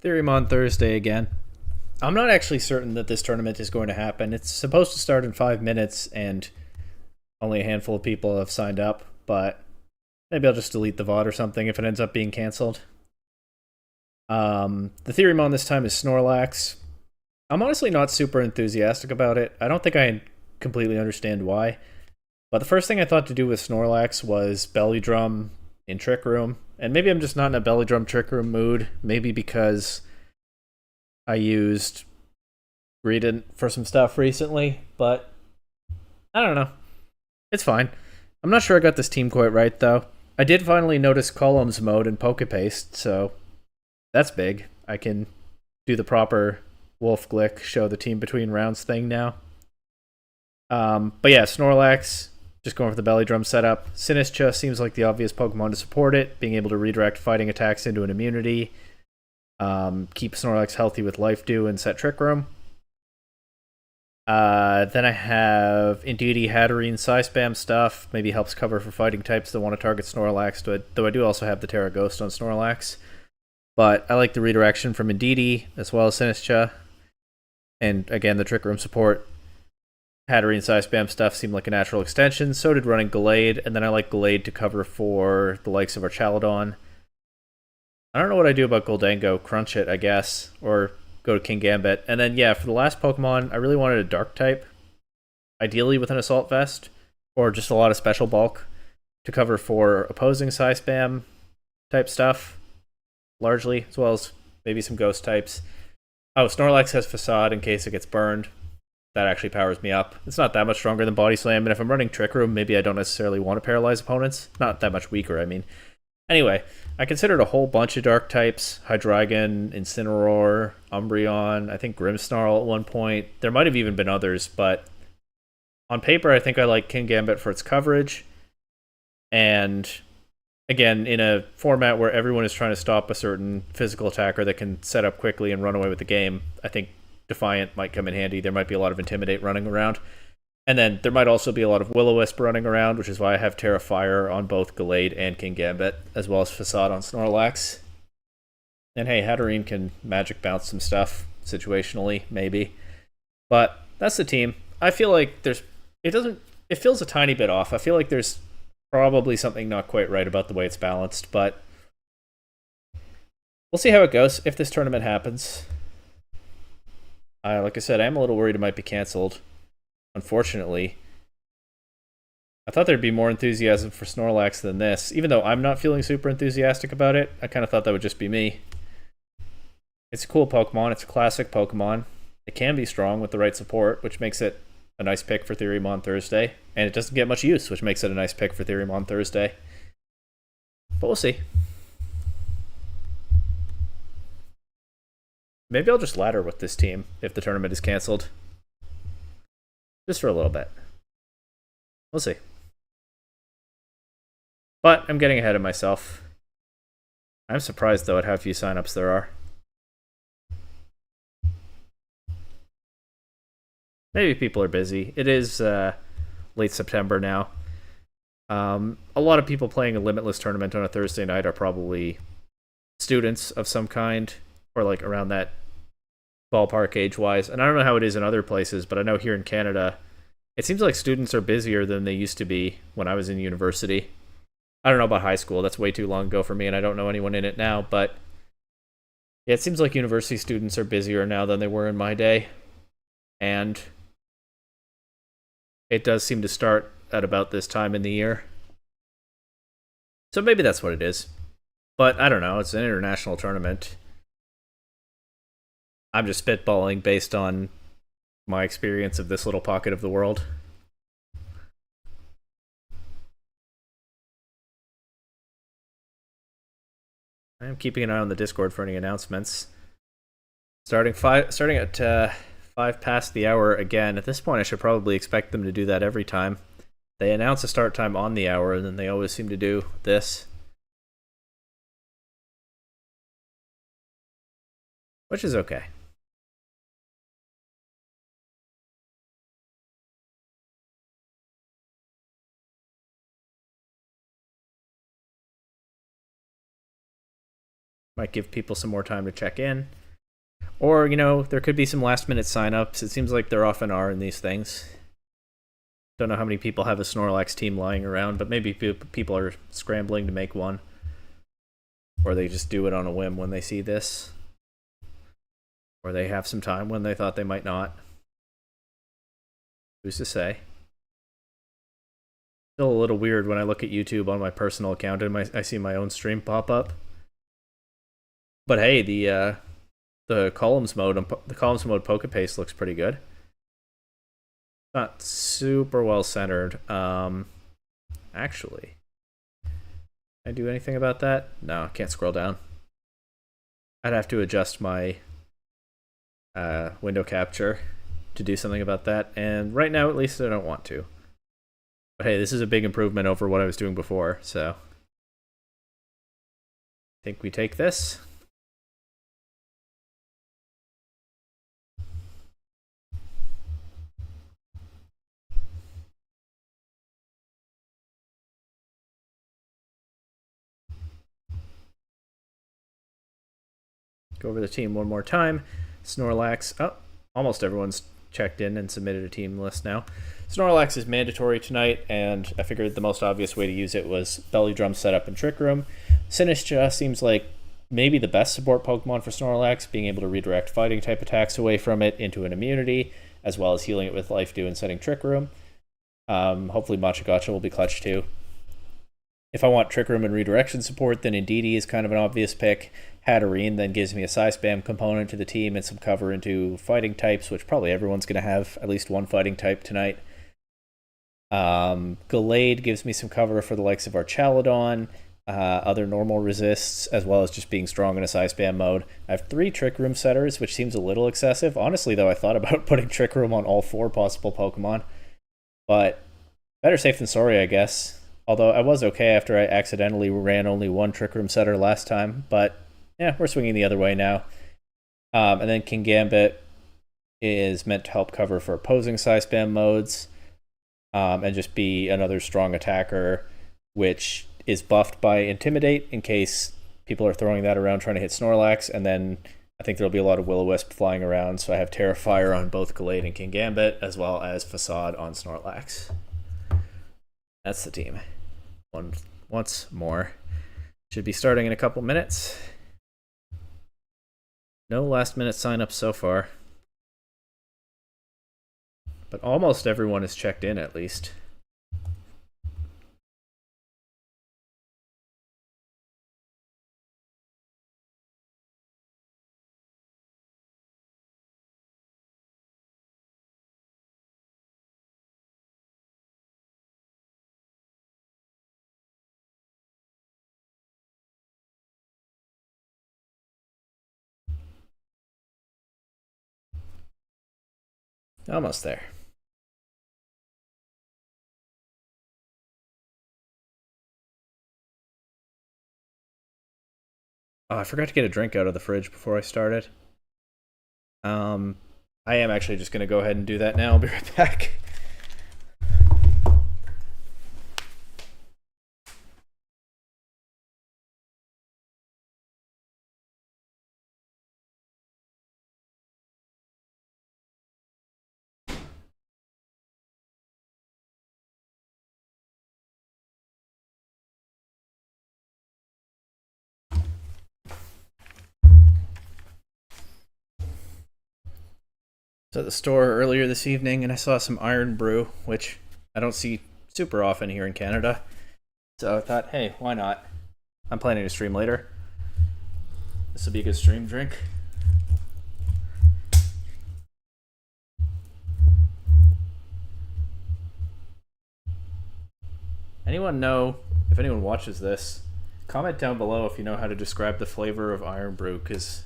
Theorymon Thursday again. I'm not actually certain that this tournament is going to happen. It's supposed to start in 5 minutes, and only a handful of people have signed up, but maybe I'll just delete the VOD or something if it ends up being cancelled. The Theorymon this time is Snorlax. I'm honestly not super enthusiastic about it. I don't think I completely understand why. But the first thing I thought to do with Snorlax was Belly Drum in Trick Room. And maybe I'm just not in a Belly Drum Trick Room mood. Maybe because I used Greedent for some stuff recently. But I don't know. It's fine. I'm not sure I got this team quite right, though. I did finally notice Columns mode in Pokepaste, so that's big. I can do the proper Wolf Glick, show the team between rounds thing now. But yeah, Snorlax, just going for the belly drum setup. Sinistcha seems like the obvious Pokemon to support it, being able to redirect fighting attacks into an immunity. Keep Snorlax healthy with Life Dew and set Trick Room. Then I have Indeedee, Hatterene, Psyspam stuff. Maybe helps cover for fighting types that want to target Snorlax, though I do also have the Terra Ghost on Snorlax. But I like the redirection from Indeedee, as well as Sinistcha. And again, the Trick Room support. Hatterene and Psyspam stuff seemed like a natural extension. So did running Gallade, and then I like Gallade to cover for the likes of Archaludon. I don't know what I do about Goldango. Crunch it, I guess. Or go to King Gambit. And then, yeah, for the last Pokemon, I really wanted a Dark type. Ideally with an Assault Vest. Or just a lot of Special Bulk to cover for opposing Psyspam type stuff. Largely, as well as maybe some Ghost types. Oh, Snorlax has Facade in case it gets burned. That actually powers me up. It's not that much stronger than Body Slam, and if I'm running Trick Room, maybe I don't necessarily want to paralyze opponents. Not that much weaker, I mean. Anyway, I considered a whole bunch of Dark types. Hydreigon, Incineroar, Umbreon, I think Grimmsnarl at one point. There might have even been others, but on paper, I think I like King Gambit for its coverage. And again, in a format where everyone is trying to stop a certain physical attacker that can set up quickly and run away with the game, I think Defiant might come in handy. There might be a lot of Intimidate running around. And then there might also be a lot of Will-O-Wisp running around, which is why I have Terra Fire on both Gallade and King Gambit, as well as Facade on Snorlax. And hey, Hatterene can Magic Bounce some stuff, situationally, maybe. But that's the team. I feel like it feels a tiny bit off. I feel like there's probably something not quite right about the way it's balanced, but we'll see how it goes if this tournament happens. Like I said, I am a little worried it might be cancelled. Unfortunately, I thought there'd be more enthusiasm for Snorlax than this. Even though I'm not feeling super enthusiastic about it, I kind of thought that would just be me. It's a cool Pokemon. It's a classic Pokemon. It can be strong with the right support, which makes it a nice pick for Theorymon Thursday. And it doesn't get much use, which makes it a nice pick for Theorymon Thursday. But we'll see. Maybe I'll just ladder with this team if the tournament is cancelled. Just for a little bit. We'll see. But I'm getting ahead of myself. I'm surprised, though, at how few signups there are. Maybe people are busy. It is late September now. A lot of people playing a Limitless tournament on a Thursday night are probably students of some kind, or like around that ballpark age-wise. And I don't know how it is in other places, but I know here in Canada, it seems like students are busier than they used to be when I was in university. I don't know about high school. That's way too long ago for me, and I don't know anyone in it now. But yeah, it seems like university students are busier now than they were in my day. And it does seem to start at about this time in the year. So maybe that's what it is. But I don't know. It's an international tournament. I'm just spitballing based on my experience of this little pocket of the world. I am keeping an eye on the Discord for any announcements. Starting at 5 past the hour again. At this point, I should probably expect them to do that every time. They announce a start time on the hour, and then they always seem to do this. Which is okay. Might give people some more time to check in. Or, there could be some last minute signups. It seems like there often are in these things. Don't know how many people have a Snorlax team lying around, but maybe people are scrambling to make one. Or they just do it on a whim when they see this. Or they have some time when they thought they might not. Who's to say? Still a little weird when I look at YouTube on my personal account and I see my own stream pop up. But hey, the columns mode Pokepaste looks pretty good. Not super well centered. Actually, can I do anything about that? No, I can't scroll down. I'd have to adjust my window capture to do something about that, and right now at least I don't want to. But hey, this is a big improvement over what I was doing before, so I think we take this. Go over the team one more time. Snorlax. Oh, almost everyone's checked in and submitted a team list now. Snorlax is mandatory tonight, and I figured the most obvious way to use it was Belly Drum setup and Trick Room. Sinistcha seems like maybe the best support Pokemon for Snorlax, being able to redirect fighting type attacks away from it into an immunity, as well as healing it with Life Dew and setting Trick Room. Hopefully Machagacha will be clutch too. If I want Trick Room and redirection support, then Indeedee is kind of an obvious pick. Hatterene then gives me a Psy Spam component to the team and some cover into fighting types, which probably everyone's going to have at least one fighting type tonight. Gallade gives me some cover for the likes of Archaludon, other normal resists, as well as just being strong in a Psy Spam mode. I have 3 Trick Room setters, which seems a little excessive. Honestly, though, I thought about putting Trick Room on all 4 possible Pokemon. But better safe than sorry, I guess. Although I was okay after I accidentally ran only 1 Trick Room setter last time, but yeah, we're swinging the other way now. And then Kingambit is meant to help cover for opposing Psy Spam modes, and just be another strong attacker, which is buffed by Intimidate in case people are throwing that around trying to hit Snorlax, and then I think there'll be a lot of Will-O-Wisp flying around, so I have Terrafire on both Gallade and Kingambit, as well as Facade on Snorlax. That's the team. Once more. Should be starting in a couple minutes. No last minute signups so far. But almost everyone is checked in at least. Almost there. Oh, I forgot to get a drink out of the fridge before I started. I am actually just going to go ahead and do that now. I'll be right back. I was at the store earlier this evening and I saw some Iron Brew, which I don't see super often here in Canada. So I thought, hey, why not? I'm planning to stream later. This will be a good stream drink. Anyone know, if anyone watches this, comment down below if you know how to describe the flavor of Iron Brew, because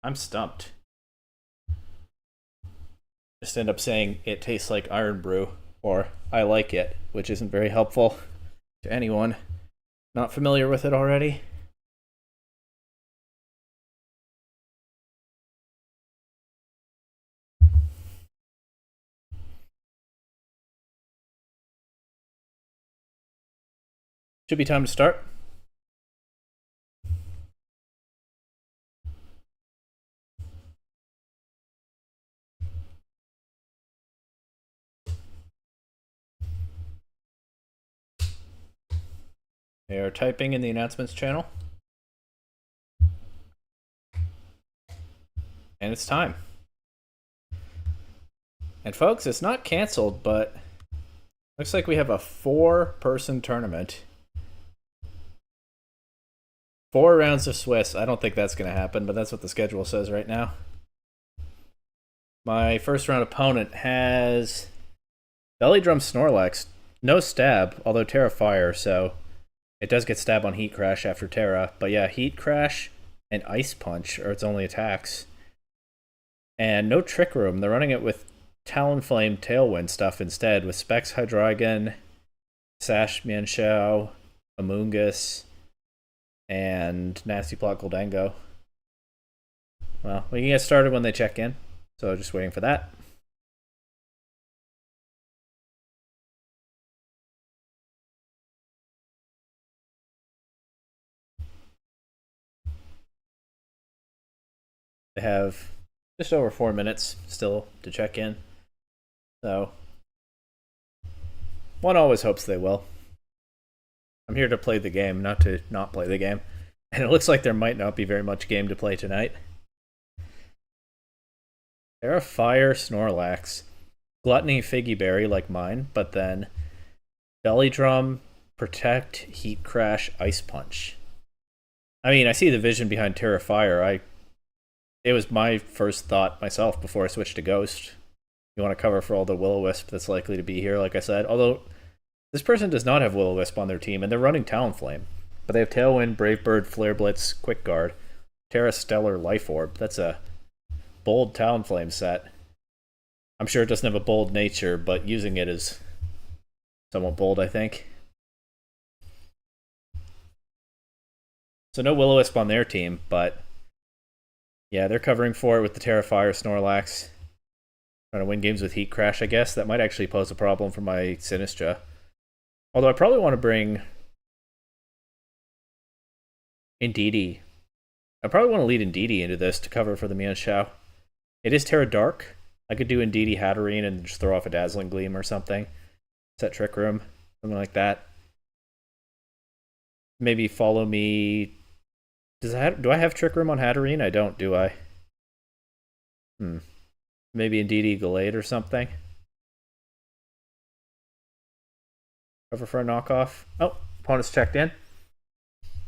I'm stumped. Just end up saying it tastes like Iron Brew, or I like it, which isn't very helpful to anyone not familiar with it already. Should be time to start. They are typing in the announcements channel. And it's time. And folks, it's not canceled, but looks like we have a 4-person tournament. 4 rounds of Swiss. I don't think that's going to happen, but that's what the schedule says right now. My first round opponent has Belly Drum Snorlax. No stab, although Terra Fire, so it does get stab on Heat Crash after Terra. But yeah, Heat Crash and Ice Punch are its only attacks. And no Trick Room. They're running it with Talonflame Tailwind stuff instead, with Specs Hydreigon, Sash Mienshao, Amoonguss, and Nasty Plot Goldango. Well, we can get started when they check in, so just waiting for that. They have just over 4 minutes still to check in, so one always hopes they will. I'm here to play the game, not to not play the game. And it looks like there might not be very much game to play tonight. Terra Fire Snorlax. Gluttony Figgy Berry like mine, but then Belly Drum, Protect, Heat Crash, Ice Punch. I mean, I see the vision behind Terra Fire. It was my first thought myself before I switched to Ghost. You want to cover for all the Will-O-Wisp that's likely to be here, like I said. Although, this person does not have Will-O-Wisp on their team, and they're running Talonflame. But they have Tailwind, Brave Bird, Flare Blitz, Quick Guard, Terra Stellar, Life Orb. That's a bold Talonflame set. I'm sure it doesn't have a bold nature, but using it is somewhat bold, I think. So no Will-O-Wisp on their team, but yeah, they're covering for it with the Terra Fire Snorlax. Trying to win games with Heat Crash, I guess. That might actually pose a problem for my Sinistra. Although I probably want to bring Indeedee. I probably want to lead Indeedee into this to cover for the Mienshao. It is Terra Dark. I could do Indeedee Hatterene and just throw off a Dazzling Gleam or something. Set Trick Room. Something like that. Maybe follow me. Do I have Trick Room on Hatterene? I don't, do I? Maybe Indeedee Gallade or something. Cover for a knockoff. Oh, opponent's checked in.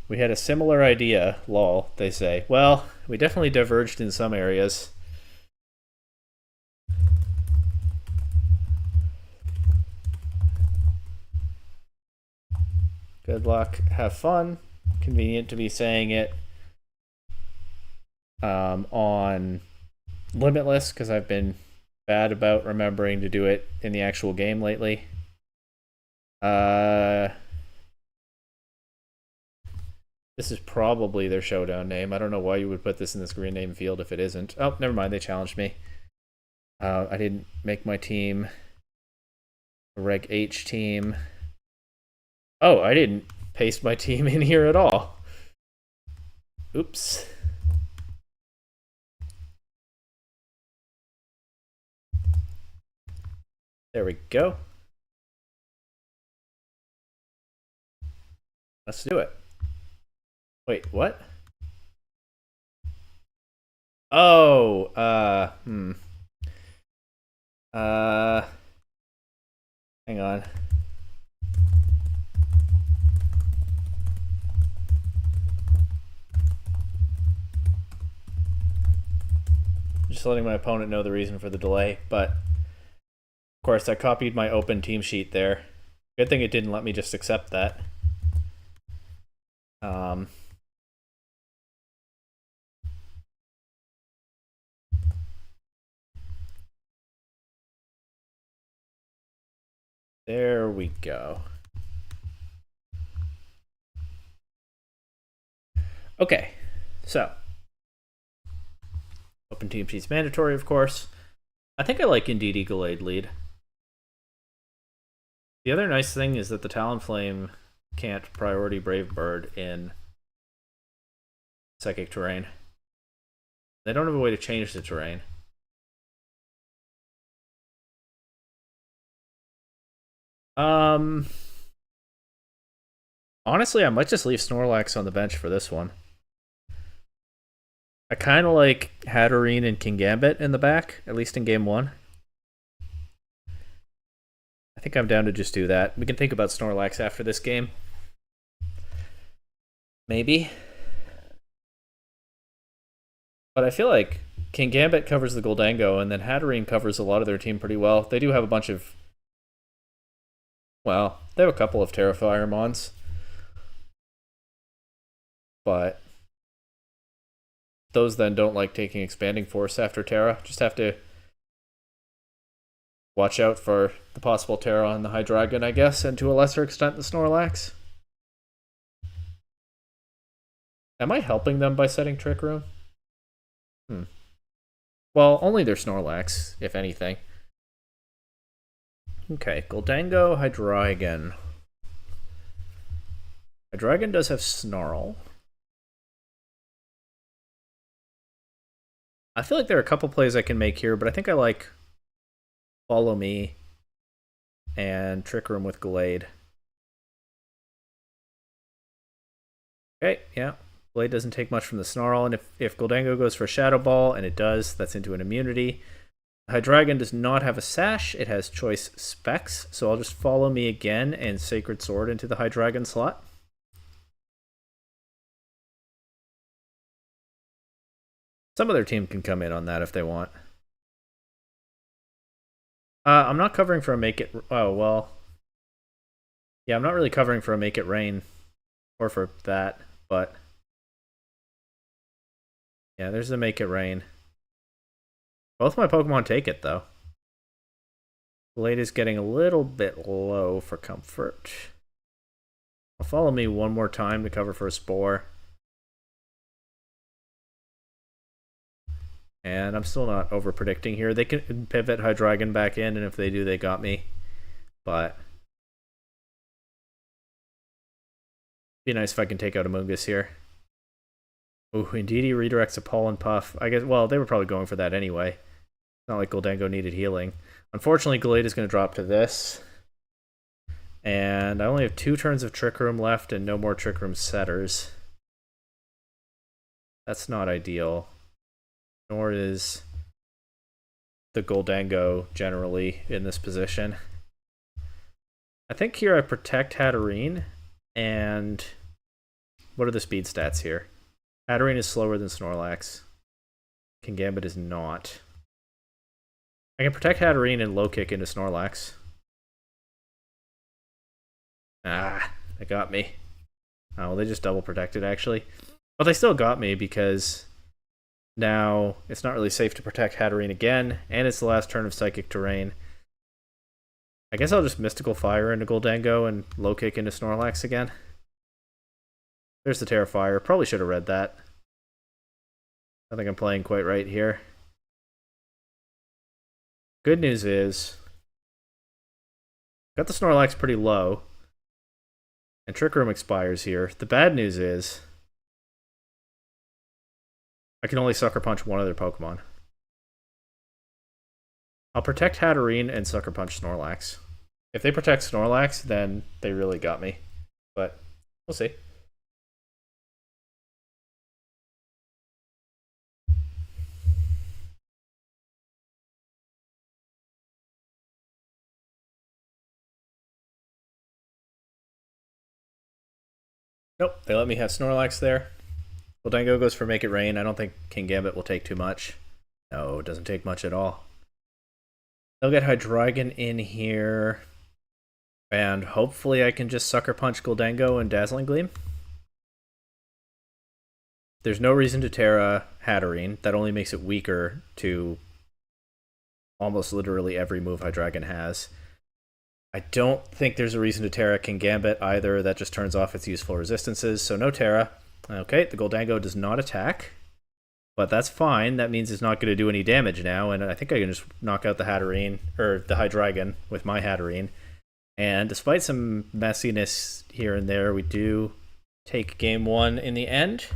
We had a similar idea, lol, they say. Well, we definitely diverged in some areas. Good luck, have fun. Convenient to be saying it on Limitless, because I've been bad about remembering to do it in the actual game lately. This is probably their showdown name. I don't know why you would put this in this green name field if it isn't. Oh, never mind. They challenged me. I didn't make my team a Reg H team. Oh, I didn't paste my team in here at all. Oops. There we go. Let's do it. Wait, what? Oh, hang on. Just letting my opponent know the reason for the delay, but of course I copied my open team sheet there. Good thing it didn't let me just accept that. There we go. Okay, so open team sheet's mandatory, of course. I think I like Indeedee Gallade lead. The other nice thing is that the Talonflame can't priority Brave Bird in Psychic terrain. They don't have a way to change the terrain. Honestly, I might just leave Snorlax on the bench for this one. I kind of like Hatterene and Kingambit in the back, at least in game one. I think I'm down to just do that. We can think about Snorlax after this game. Maybe. But I feel like Kingambit covers the Goldango, and then Hatterene covers a lot of their team pretty well. They do have a bunch of... Well, they have a couple of Theorymons. But those then don't like taking Expanding Force after Terra. Just have to watch out for the possible Terra on the Hydreigon, I guess, and to a lesser extent the Snorlax. Am I helping them by setting Trick Room? Well, only their Snorlax, if anything. Okay, Goldango, Hydreigon. Hydreigon does have Snarl. I feel like there are a couple plays I can make here, but I think I like Follow Me and Trick Room with Glade. Okay, yeah. Glade doesn't take much from the Snarl, and if Goldango goes for Shadow Ball, and it does, that's into an immunity. Hydreigon does not have a Sash, it has Choice Specs, so I'll just Follow Me again and Sacred Sword into the Hydreigon slot. Some other team can come in on that if they want. I'm not covering for a Make It... Oh, well... Yeah, I'm not really covering for a Make It Rain. Or for that, but... Yeah, there's the Make It Rain. Both my Pokemon take it, though. Blade is getting a little bit low for comfort. I'll Follow Me one more time to cover for a Spore. And I'm still not over-predicting here. They can pivot Hydreigon back in, and if they do, they got me. But... Be nice if I can take out a Mungus here. Ooh, Indeedee redirects a Pollen Puff. I guess, well, they were probably going for that anyway. It's not like Goldango needed healing. Unfortunately, Glade is going to drop to this. And I only have 2 turns of Trick Room left and no more Trick Room setters. That's not ideal. Nor is the Goldango generally in this position. I think here I protect Hatterene, and what are the speed stats here? Hatterene is slower than Snorlax. Kingambit is not. I can protect Hatterene and low kick into Snorlax. Ah, they got me. Oh, well, they just double protected actually. But they still got me because now it's not really safe to protect Hatterene again, and it's the last turn of Psychic Terrain. I guess I'll just Mystical Fire into Goldango and low kick into Snorlax again. There's the Terrifier. Probably should have read that. I think I'm playing quite right here. Good news is, got the Snorlax pretty low, and Trick Room expires here. The bad news is, I can only Sucker Punch one other Pokemon. I'll protect Hatterene and Sucker Punch Snorlax. If they protect Snorlax, then they really got me. But we'll see. Nope, they let me have Snorlax there. Goldango goes for Make It Rain. I don't think Kingambit will take too much. No, it doesn't take much at all. They'll get Hydreigon in here. And hopefully I can just Sucker Punch Goldango and Dazzling Gleam. There's no reason to Terra Hatterene. That only makes it weaker to almost literally every move Hydreigon has. I don't think there's a reason to Terra Kingambit either. That just turns off its useful resistances. So no Terra. Okay, the Goldango does not attack. But that's fine. That means it's not going to do any damage now. And I think I can just knock out the Hatterene, or the Hydreigon with my Hatterene. And despite some messiness here and there, we do take game 1 in the end.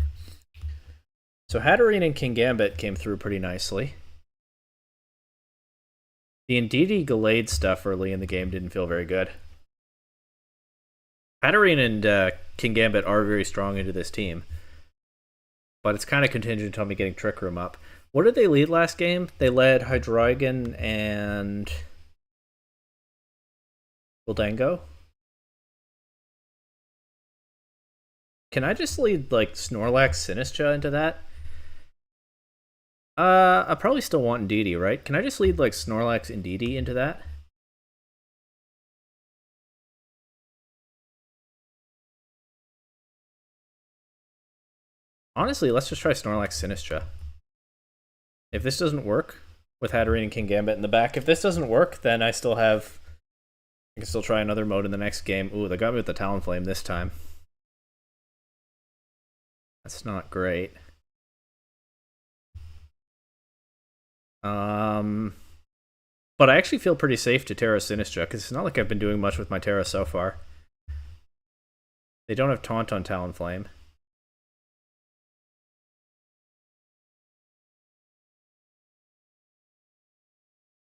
So Hatterene and Kingambit came through pretty nicely. The Indeedee Glade stuff early in the game didn't feel very good. Hatterene and King Gambit are very strong into this team, but it's kind of contingent on me getting Trick Room up. What did they lead last game? They led Hydreigon and Gholdengo. Can I just lead like Snorlax, Sinistcha into that? I probably still want Indeedee, right? Can I just lead like Snorlax, Indeedee into that? Honestly, let's just try Snorlax, Sinistcha. If this doesn't work with Hatterene and King Gambit in the back, if this doesn't work, then I still have. I can still try another mode in the next game. Ooh, they got me with the Talonflame this time. That's not great. But I actually feel pretty safe to Terra Sinistcha, because it's not like I've been doing much with my Terra so far. They don't have Taunt on Talonflame.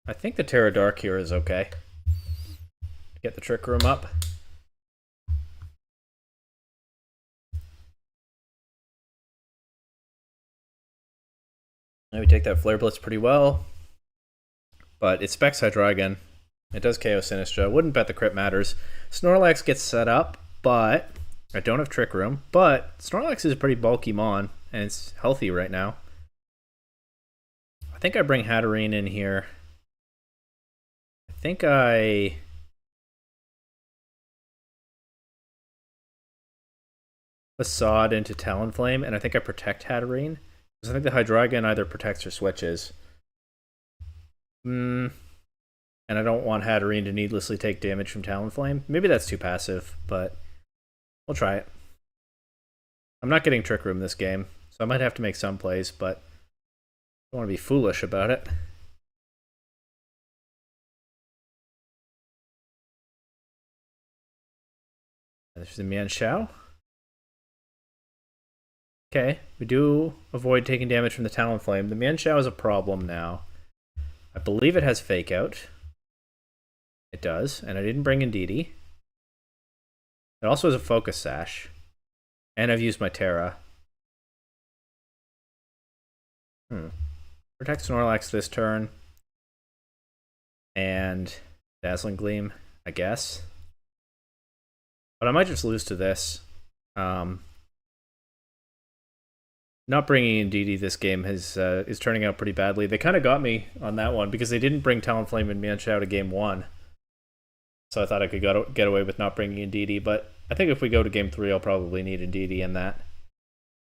I think the Terra Dark here is okay. Get the Trick Room up. And we take that Flare Blitz pretty well. But it specs Hydreigon. It does KO Sinistcha. Wouldn't bet the crit matters. Snorlax gets set up, but I don't have Trick Room. But Snorlax is a pretty bulky mon, and it's healthy right now. I think I bring Hatterene in here. I think I Facade into Talonflame, and I think I protect Hatterene. Because I think the Hydreigon either protects or switches. And I don't want Hatterene to needlessly take damage from Talonflame. Maybe that's too passive, but we'll try it. I'm not getting Trick Room this game, so I might have to make some plays, but I don't want to be foolish about it. There's the Mienshao. Okay, we do avoid taking damage from the Talonflame. The Mienshao is a problem now. I believe it has Fake Out. It does, and I didn't bring Indeedee. It also has a Focus Sash. And I've used my Terra. Protect Snorlax this turn. And Dazzling Gleam, I guess. But I might just lose to this. Not bringing Indeedee this game is turning out pretty badly. They kind of got me on that one because they didn't bring Talonflame and Mienshao to game 1. So I thought I could get away with not bringing Indeedee, but I think if we go to game 3, I'll probably need Indeedee in that.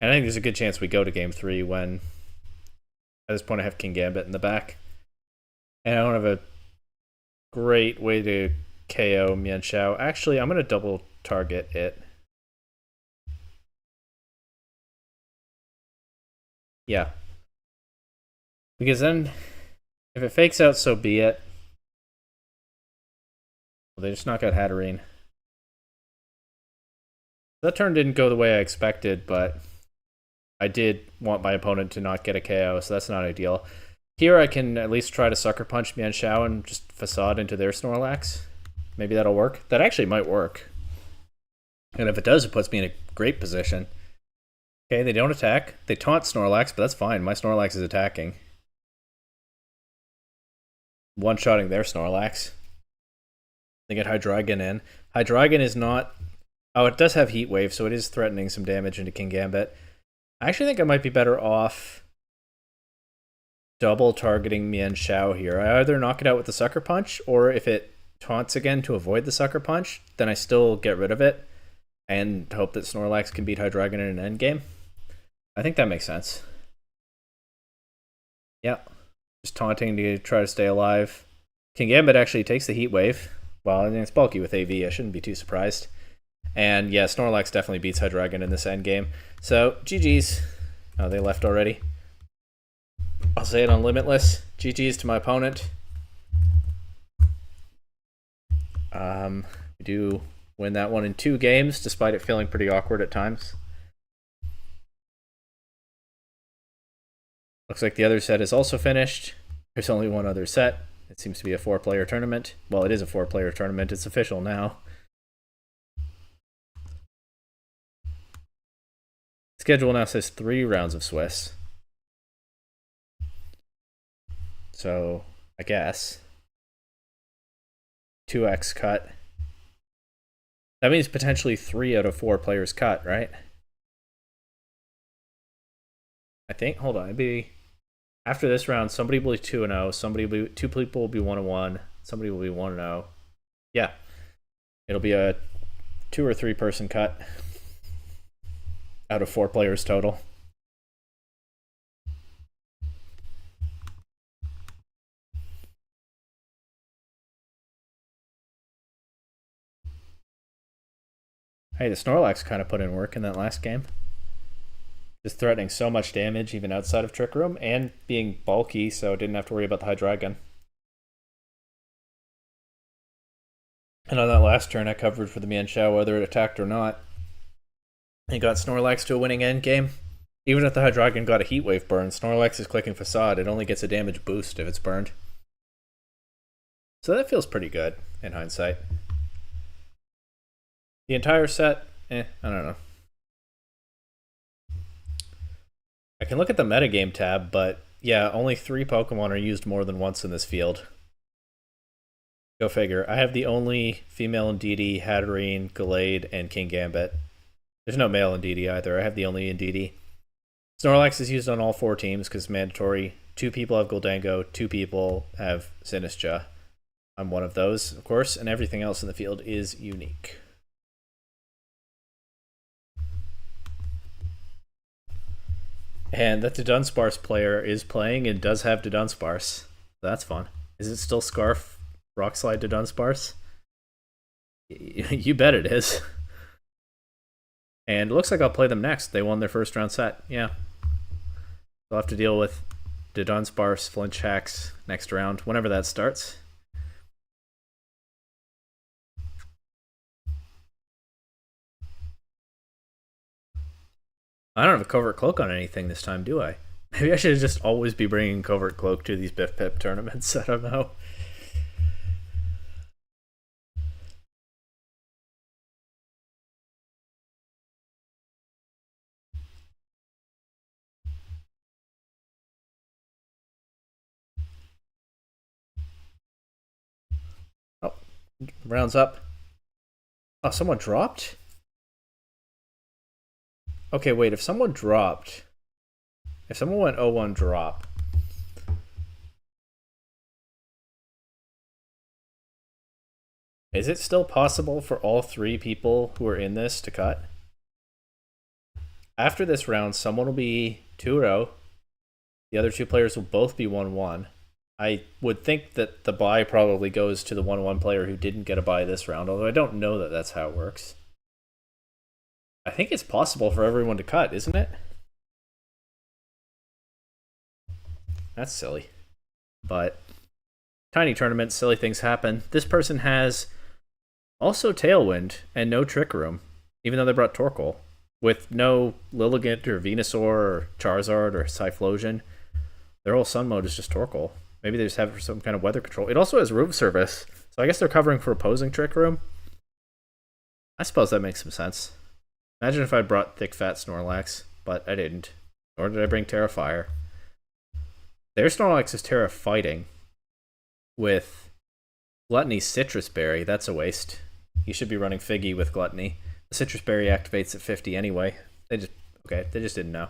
And I think there's a good chance we go to game 3 when, at this point, I have King Gambit in the back. And I don't have a great way to KO Mienshao. Actually, I'm going to double target it. Yeah. Because then, if it fakes out, so be it. Well, they just knock out Hatterene. That turn didn't go the way I expected, but I did want my opponent to not get a KO, so that's not ideal. Here I can at least try to Sucker Punch Mienshao and just Facade into their Snorlax. Maybe that'll work. That actually might work. And if it does, it puts me in a great position. Okay, they don't attack. They taunt Snorlax, but that's fine. My Snorlax is attacking. One-shotting their Snorlax. They get Hydreigon in. Hydreigon is not... Oh, it does have Heat Wave, so it is threatening some damage into King Gambit. I actually think I might be better off double targeting Mienshao here. I either knock it out with the Sucker Punch, or if it taunts again to avoid the Sucker Punch, then I still get rid of it and hope that Snorlax can beat Hydreigon in an endgame. I think that makes sense. Yeah. Just taunting to try to stay alive. King Gambit actually takes the Heat Wave. Well, I mean, it's bulky with AV. I shouldn't be too surprised. And yeah, Snorlax definitely beats Hydreigon in this endgame. So, GG's. Oh, they left already. I'll say it on Limitless. GG's to my opponent. We do win that one in 2 games, despite it feeling pretty awkward at times. Looks like the other set is also finished. There's only one other set. It seems to be a 4-player tournament. Well, it is a 4-player tournament. It's official now. Schedule now says 3 rounds of Swiss. So, I guess 2x cut. That means potentially 3 out of 4 players cut, right? I think. Hold on. It'd be after this round. Somebody will be 2-0. Somebody will be 2 people will be 1-1. Somebody will be 1-0. Yeah, it'll be a 2 or 3 person cut out of 4 players total. Hey, the Snorlax kind of put in work in that last game. Just threatening so much damage even outside of Trick Room, and being bulky, so didn't have to worry about the Hydreigon. And on that last turn, I covered for the Mienshao whether it attacked or not. He got Snorlax to a winning end game. Even if the Hydreigon got a Heat Wave burn, Snorlax is clicking Facade. It only gets a damage boost if it's burned. So that feels pretty good in hindsight. The entire set, I don't know. I can look at the metagame tab, but yeah, only 3 Pokemon are used more than once in this field. Go figure. I have the only female Indeedee, Hatterene, Gallade, and King Gambit. There's no male Indeedee either. I have the only Indeedee. Snorlax is used on all 4 teams because it's mandatory. 2 people have Goldango, 2 people have Sinistcha. I'm one of those, of course, and everything else in the field is unique. And that Dunsparce player is playing and does have Dunsparce. That's fun. Is it still Scarf Rock Slide Dunsparce? You bet it is. And it looks like I'll play them next. They won their first round set. Yeah. They'll have to deal with Dunsparce, Flinch Hacks next round, whenever that starts. I don't have a Covert Cloak on anything this time, do I? Maybe I should just always be bringing Covert Cloak to these Biff Pip tournaments. I don't know. Oh, rounds up. Oh, someone dropped? Okay, wait, if someone went 0-1 drop. Is it still possible for all 3 people who are in this to cut? After this round, someone will be 2-0. The other 2 players will both be 1-1. I would think that the bye probably goes to the 1-1 player who didn't get a bye this round, although I don't know that that's how it works. I think it's possible for everyone to cut, isn't it? That's silly. But tiny tournaments, silly things happen. This person has also Tailwind and no Trick Room, even though they brought Torkoal, with no Lilligant or Venusaur or Charizard or Typhlosion. Their whole Sun mode is just Torkoal. Maybe they just have it for some kind of weather control. It also has Room Service, so I guess they're covering for opposing Trick Room. I suppose that makes some sense. Imagine if I brought Thick Fat Snorlax, but I didn't. Nor did I bring Terra Fire. Their Snorlax is Terra Fighting with Gluttony Citrus Berry. That's a waste. You should be running Figgy with Gluttony. The Citrus Berry activates at 50 anyway. They just didn't know.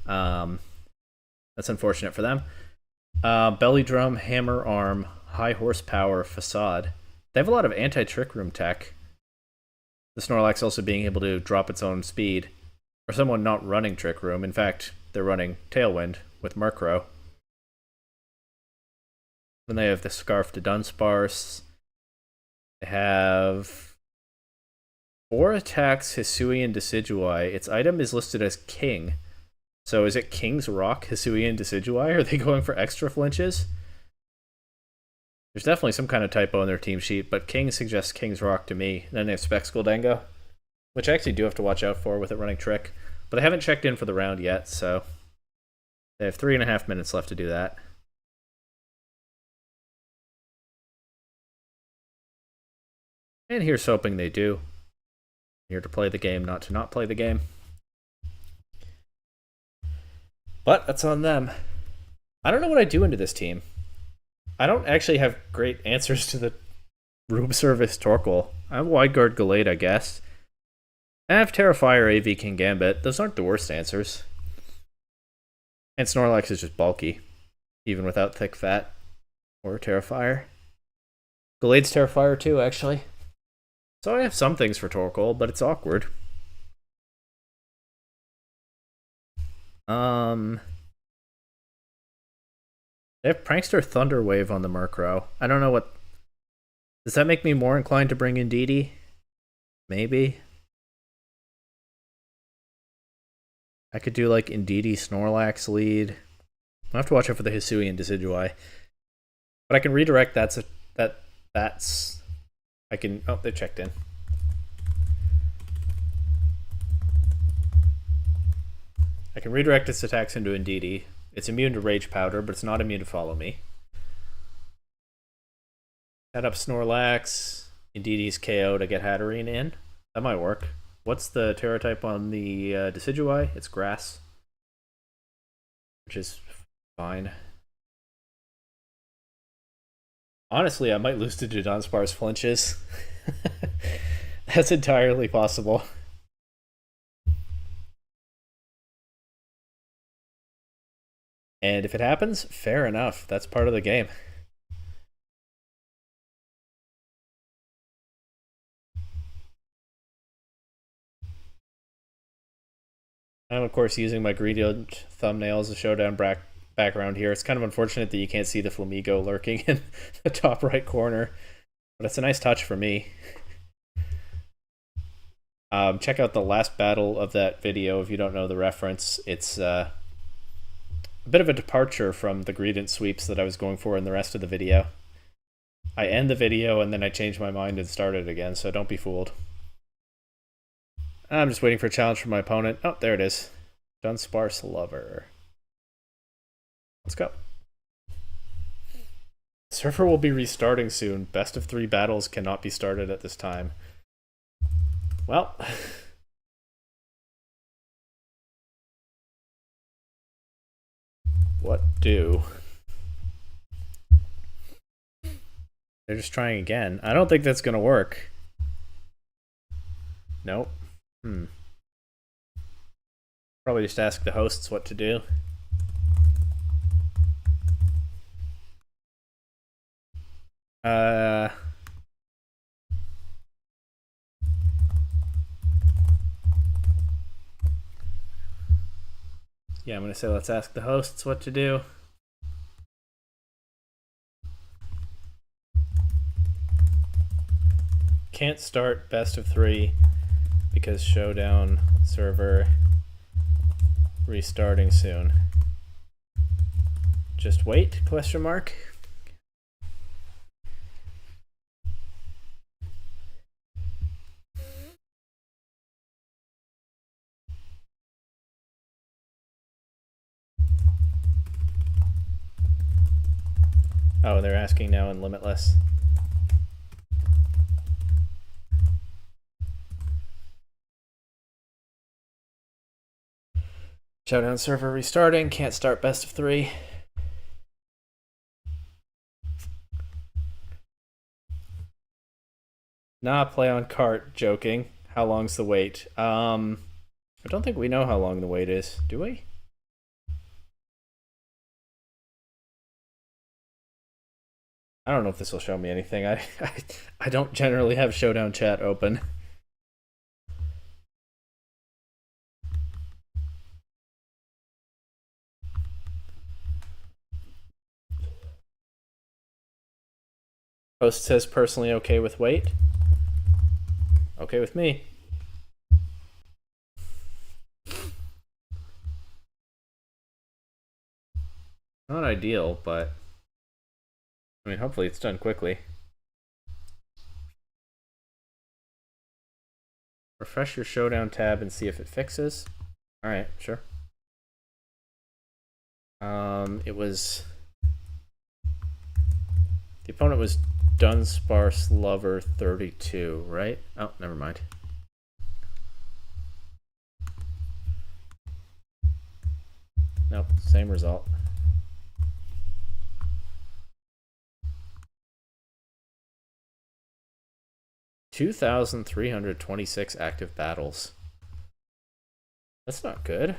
That's unfortunate for them. Belly Drum, Hammer Arm, High Horsepower, Facade. They have a lot of anti-Trick Room tech. The Snorlax also being able to drop its own speed. For someone not running Trick Room, in fact, they're running Tailwind with Murkrow. Then they have the Scarf to Dunsparce. They have 4 attacks, Hisuian Decidueye. Its item is listed as King. So is it King's Rock, Hisuian Decidueye? Are they going for extra flinches? There's definitely some kind of typo in their team sheet, but King suggests King's Rock to me. Then they have Specs Goldango, which I actually do have to watch out for with it running Trick. But I haven't checked in for the round yet, so they have 3.5 minutes left to do that. And here's hoping they do. Here to play the game, not to not play the game. But that's on them. I don't know what I do into this team. I don't actually have great answers to the Room Service Torkoal. I have Wide Guard Gallade, I guess. I have Terrifier, AV King Gambit. Those aren't the worst answers. And Snorlax is just bulky, even without thick fat or Terrifier. Gallade's Terrifier too, actually. So I have some things for Torkoal, but it's awkward. They have Prankster Thunderwave on the Murkrow. I don't know what... Does that make me more inclined to bring in Indeedee? Maybe. I could do like Indeedee Snorlax lead. I'll have to watch out for the Hisui and Decidueye. But I can redirect that's... I can... Oh, they checked in. I can redirect its attacks into Indeedee. It's immune to Rage Powder, but it's not immune to Follow Me. Set up Snorlax, Indeedee's KO to get Hatterene in. That might work. What's the Terra type on the Decidueye? It's Grass. Which is fine. Honestly, I might lose to Dunsparce Flinches. That's entirely possible. And if it happens, fair enough. That's part of the game. I'm, of course, using my gradient thumbnail as a showdown background here. It's kind of unfortunate that you can't see the Flamigo lurking in the top right corner. But it's a nice touch for me. Check out the last battle of that video if you don't know the reference. It's... a bit of a departure from the gradient sweeps that I was going for in the rest of the video. I end the video and then I change my mind and start it again, so don't be fooled. I'm just waiting for a challenge from my opponent. Oh, there it is. Dunsparce Lover. Let's go. Server will be restarting soon. Best of 3 battles cannot be started at this time. Well... What do? They're just trying again. I don't think that's gonna work. Nope. Probably just ask the hosts what to do. Yeah, I'm going to say let's ask the hosts what to do. Can't start best of 3 because Showdown server restarting soon. Just wait, question mark. Oh, they're asking now in Limitless. Showdown server restarting, can't start best of 3. Nah, play on cart, joking. How long's the wait? I don't think we know how long the wait is, do we? I don't know if this will show me anything. I don't generally have Showdown chat open. Host says personally okay with wait. Okay with me. Not ideal, but I mean, hopefully it's done quickly. Refresh your Showdown tab and see if it fixes. Alright, sure. It was... The opponent was Dunsparce Lover 32, right? Oh, never mind. Nope, same result. (2,326) active battles. That's not good.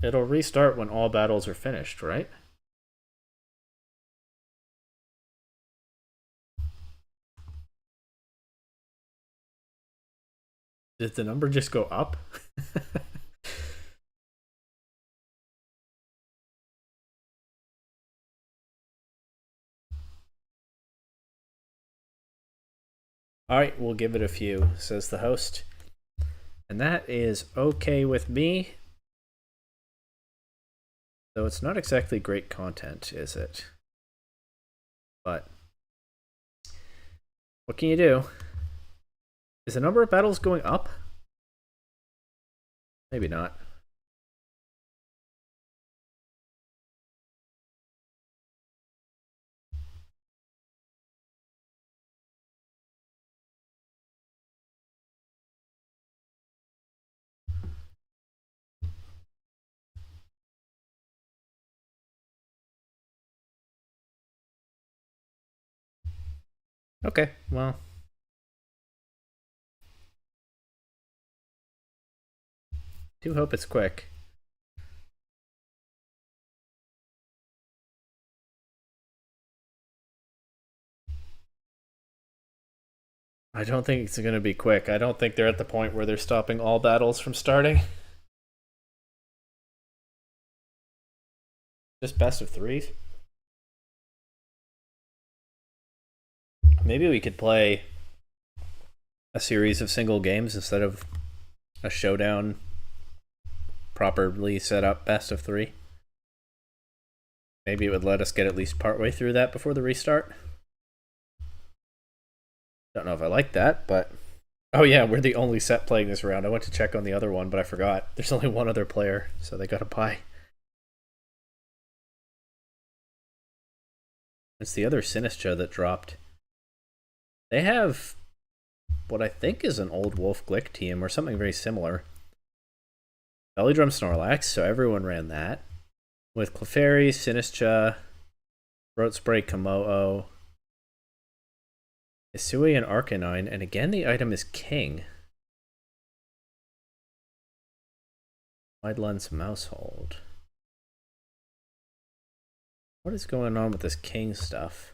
It'll restart when all battles are finished, right? Did the number just go up? Alright, we'll give it a few, says the host. And that is okay with me. Though it's not exactly great content, is it? But what can you do? Is the number of battles going up? Maybe not. Okay, well. Do hope it's quick. I don't think it's going to be quick. I don't think they're at the point where they're stopping all battles from starting. Just best of threes. Maybe we could play a series of single games instead of a showdown properly set up best of three. Maybe it would let us get at least partway through that before the restart. Don't know if I like that, but oh yeah, we're the only set playing this round. I went to check on the other one, but I forgot. There's only one other player, so they got a bye. It's the other Sinistra that dropped. They have what I think is an old Wolf Glick team or something very similar. Belly Drum Snorlax, so everyone ran that. With Clefairy, Sinistra, Throat Spray, Komodo, Isui, and Arcanine, and again the item is King. Wide Lens Mousehold. What is going on with this King stuff?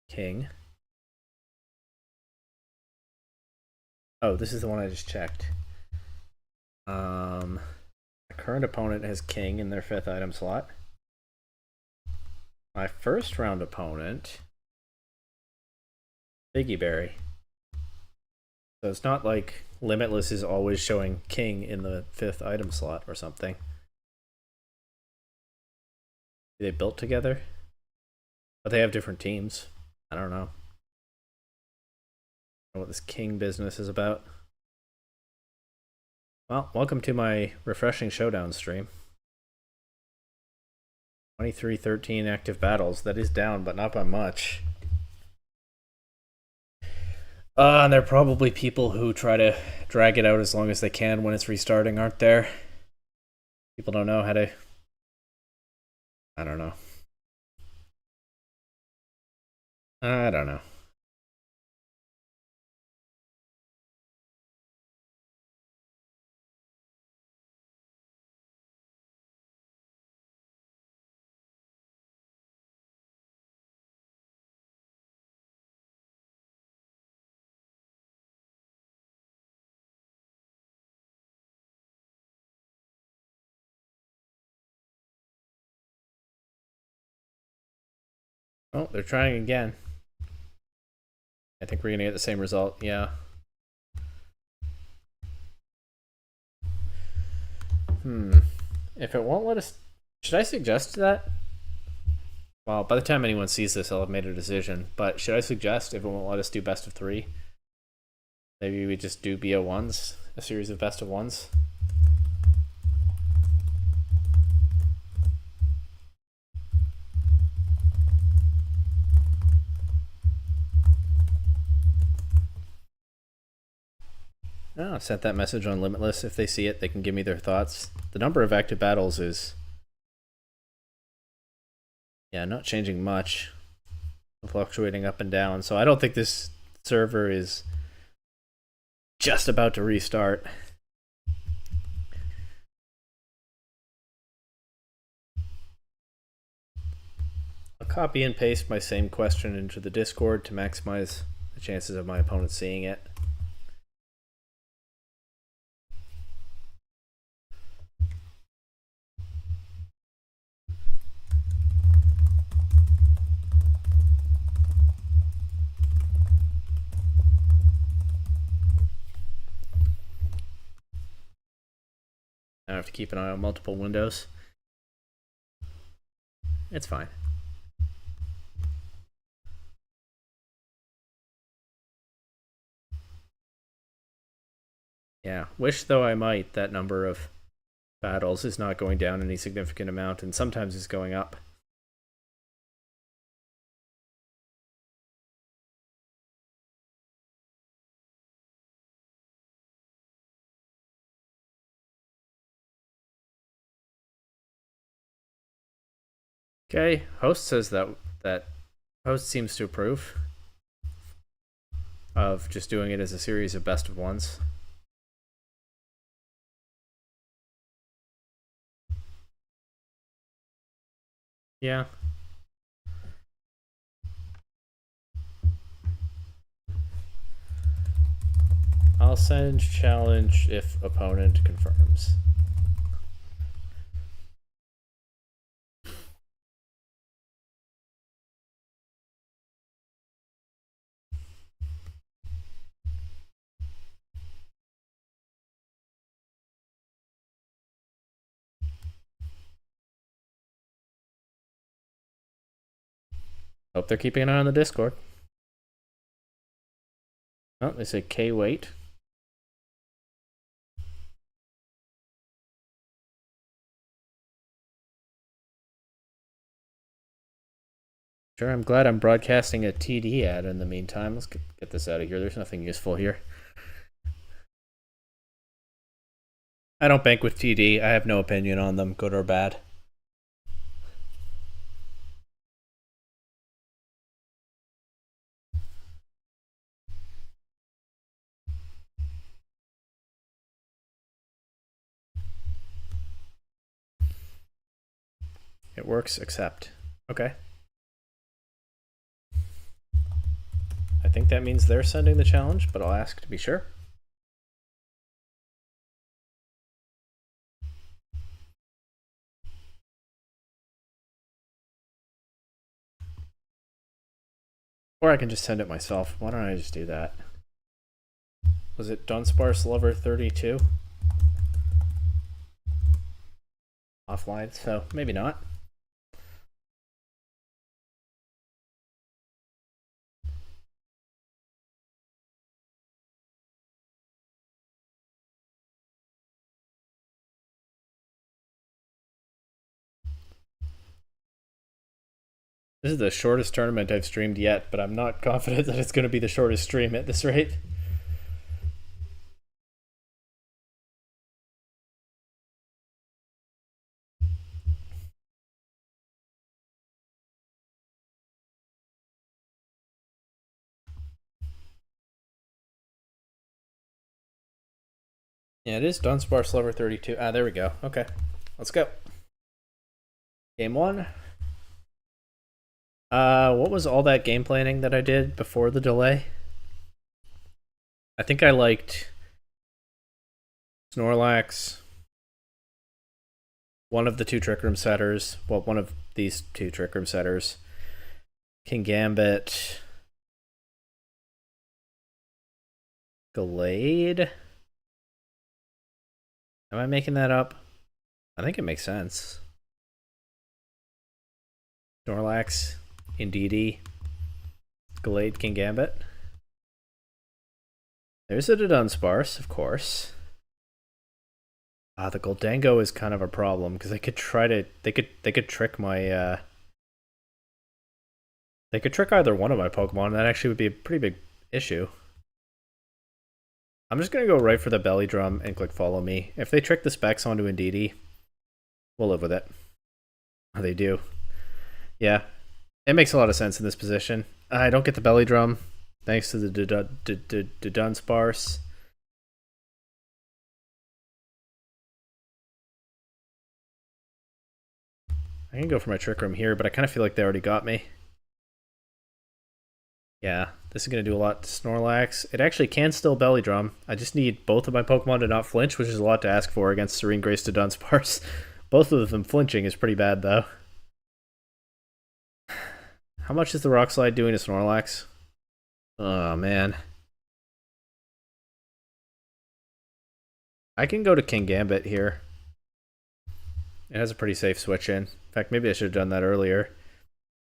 King. Oh, this is the one I just checked. The current opponent has King in their 5th item slot. My first round opponent, Biggie Berry. So it's not like Limitless is always showing King in the 5th item slot or something. They built together? But they have different teams. I don't know. I don't know what this King business is about. Well, welcome to my refreshing showdown stream. 23-13 active battles. That is down, but not by much. And there are probably people who try to drag it out as long as they can when it's restarting, aren't there? People don't know how to... I don't know. I don't know. Oh, they're trying again. I think we're gonna get the same result, yeah. If it won't let us... Should I suggest that? Well, by the time anyone sees this, I'll have made a decision. But should I suggest, if it won't let us do best of 3, maybe we just do BO1s, a series of best of 1s? Oh, I sent that message on Limitless. If they see it, they can give me their thoughts. The number of active battles is, yeah, not changing much. Fluctuating up and down. So I don't think this server is just about to restart. I'll copy and paste my same question into the Discord to maximize the chances of my opponent seeing it. I have to keep an eye on multiple windows. It's fine. Yeah, wish though I might, that number of battles is not going down any significant amount, and sometimes it's going up. Okay, host says that host seems to approve of just doing it as a series of best of ones. Yeah. I'll send challenge if opponent confirms. Hope they're keeping an eye on the Discord. Oh, they say K wait. Sure, I'm glad I'm broadcasting a TD ad in the meantime. Let's get this out of here. There's nothing useful here. I don't bank with TD. I have no opinion on them, good or bad. It works, except. Okay. I think that means they're sending the challenge, but I'll ask to be sure. Or I can just send it myself. Why don't I just do that? Was it Dunsparce Lover 32? Offline, so maybe not. This is the shortest tournament I've streamed yet, but I'm not confident that it's going to be the shortest stream at this rate. Yeah, it is Dunsparce Lover 32. Ah, there we go. Okay, let's go. Game 1. What was all that game planning that I did before the delay? I think I liked Snorlax, one of the two Trick Room setters. Well, one of these two Trick Room setters. King Gambit. Glade. Am I making that up? I think it makes sense. Snorlax, Indeedee, Glade, King Gambit. There's a Dunsparce, of course. The Goldango is kind of a problem because they could try to they could trick my they could trick either one of my Pokemon, and that actually would be a pretty big issue. I'm just going to go right for the belly drum and click follow me. If they trick the specs onto Indeedee, we'll live with it. Oh, they do. Yeah, it makes a lot of sense in this position. I don't get the belly drum, thanks to the Dunsparce. I can go for my Trick Room here, but I kind of feel like they already got me. Yeah, this is going to do a lot to Snorlax. It actually can still belly drum. I just need both of my Pokemon to not flinch, which is a lot to ask for against Serene Grace to Dunsparce. Both of them flinching is pretty bad, though. How much is the Rock Slide doing to Snorlax? Oh, man. I can go to King Gambit here. It has a pretty safe switch in. In fact, maybe I should have done that earlier.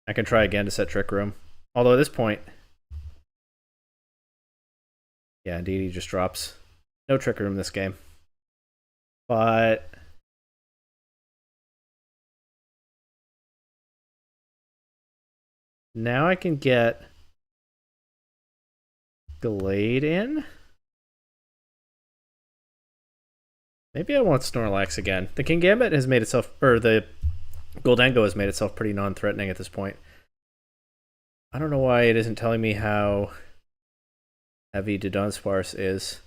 I can try again to set Trick Room. Although at this point... Yeah, indeed, he just drops. No Trick Room this game. But... now I can get... Glade in? Maybe I want Snorlax again. The King Gambit has made itself... or the Goldengo has made itself pretty non-threatening at this point. I don't know why it isn't telling me how heavy Dunsparce is.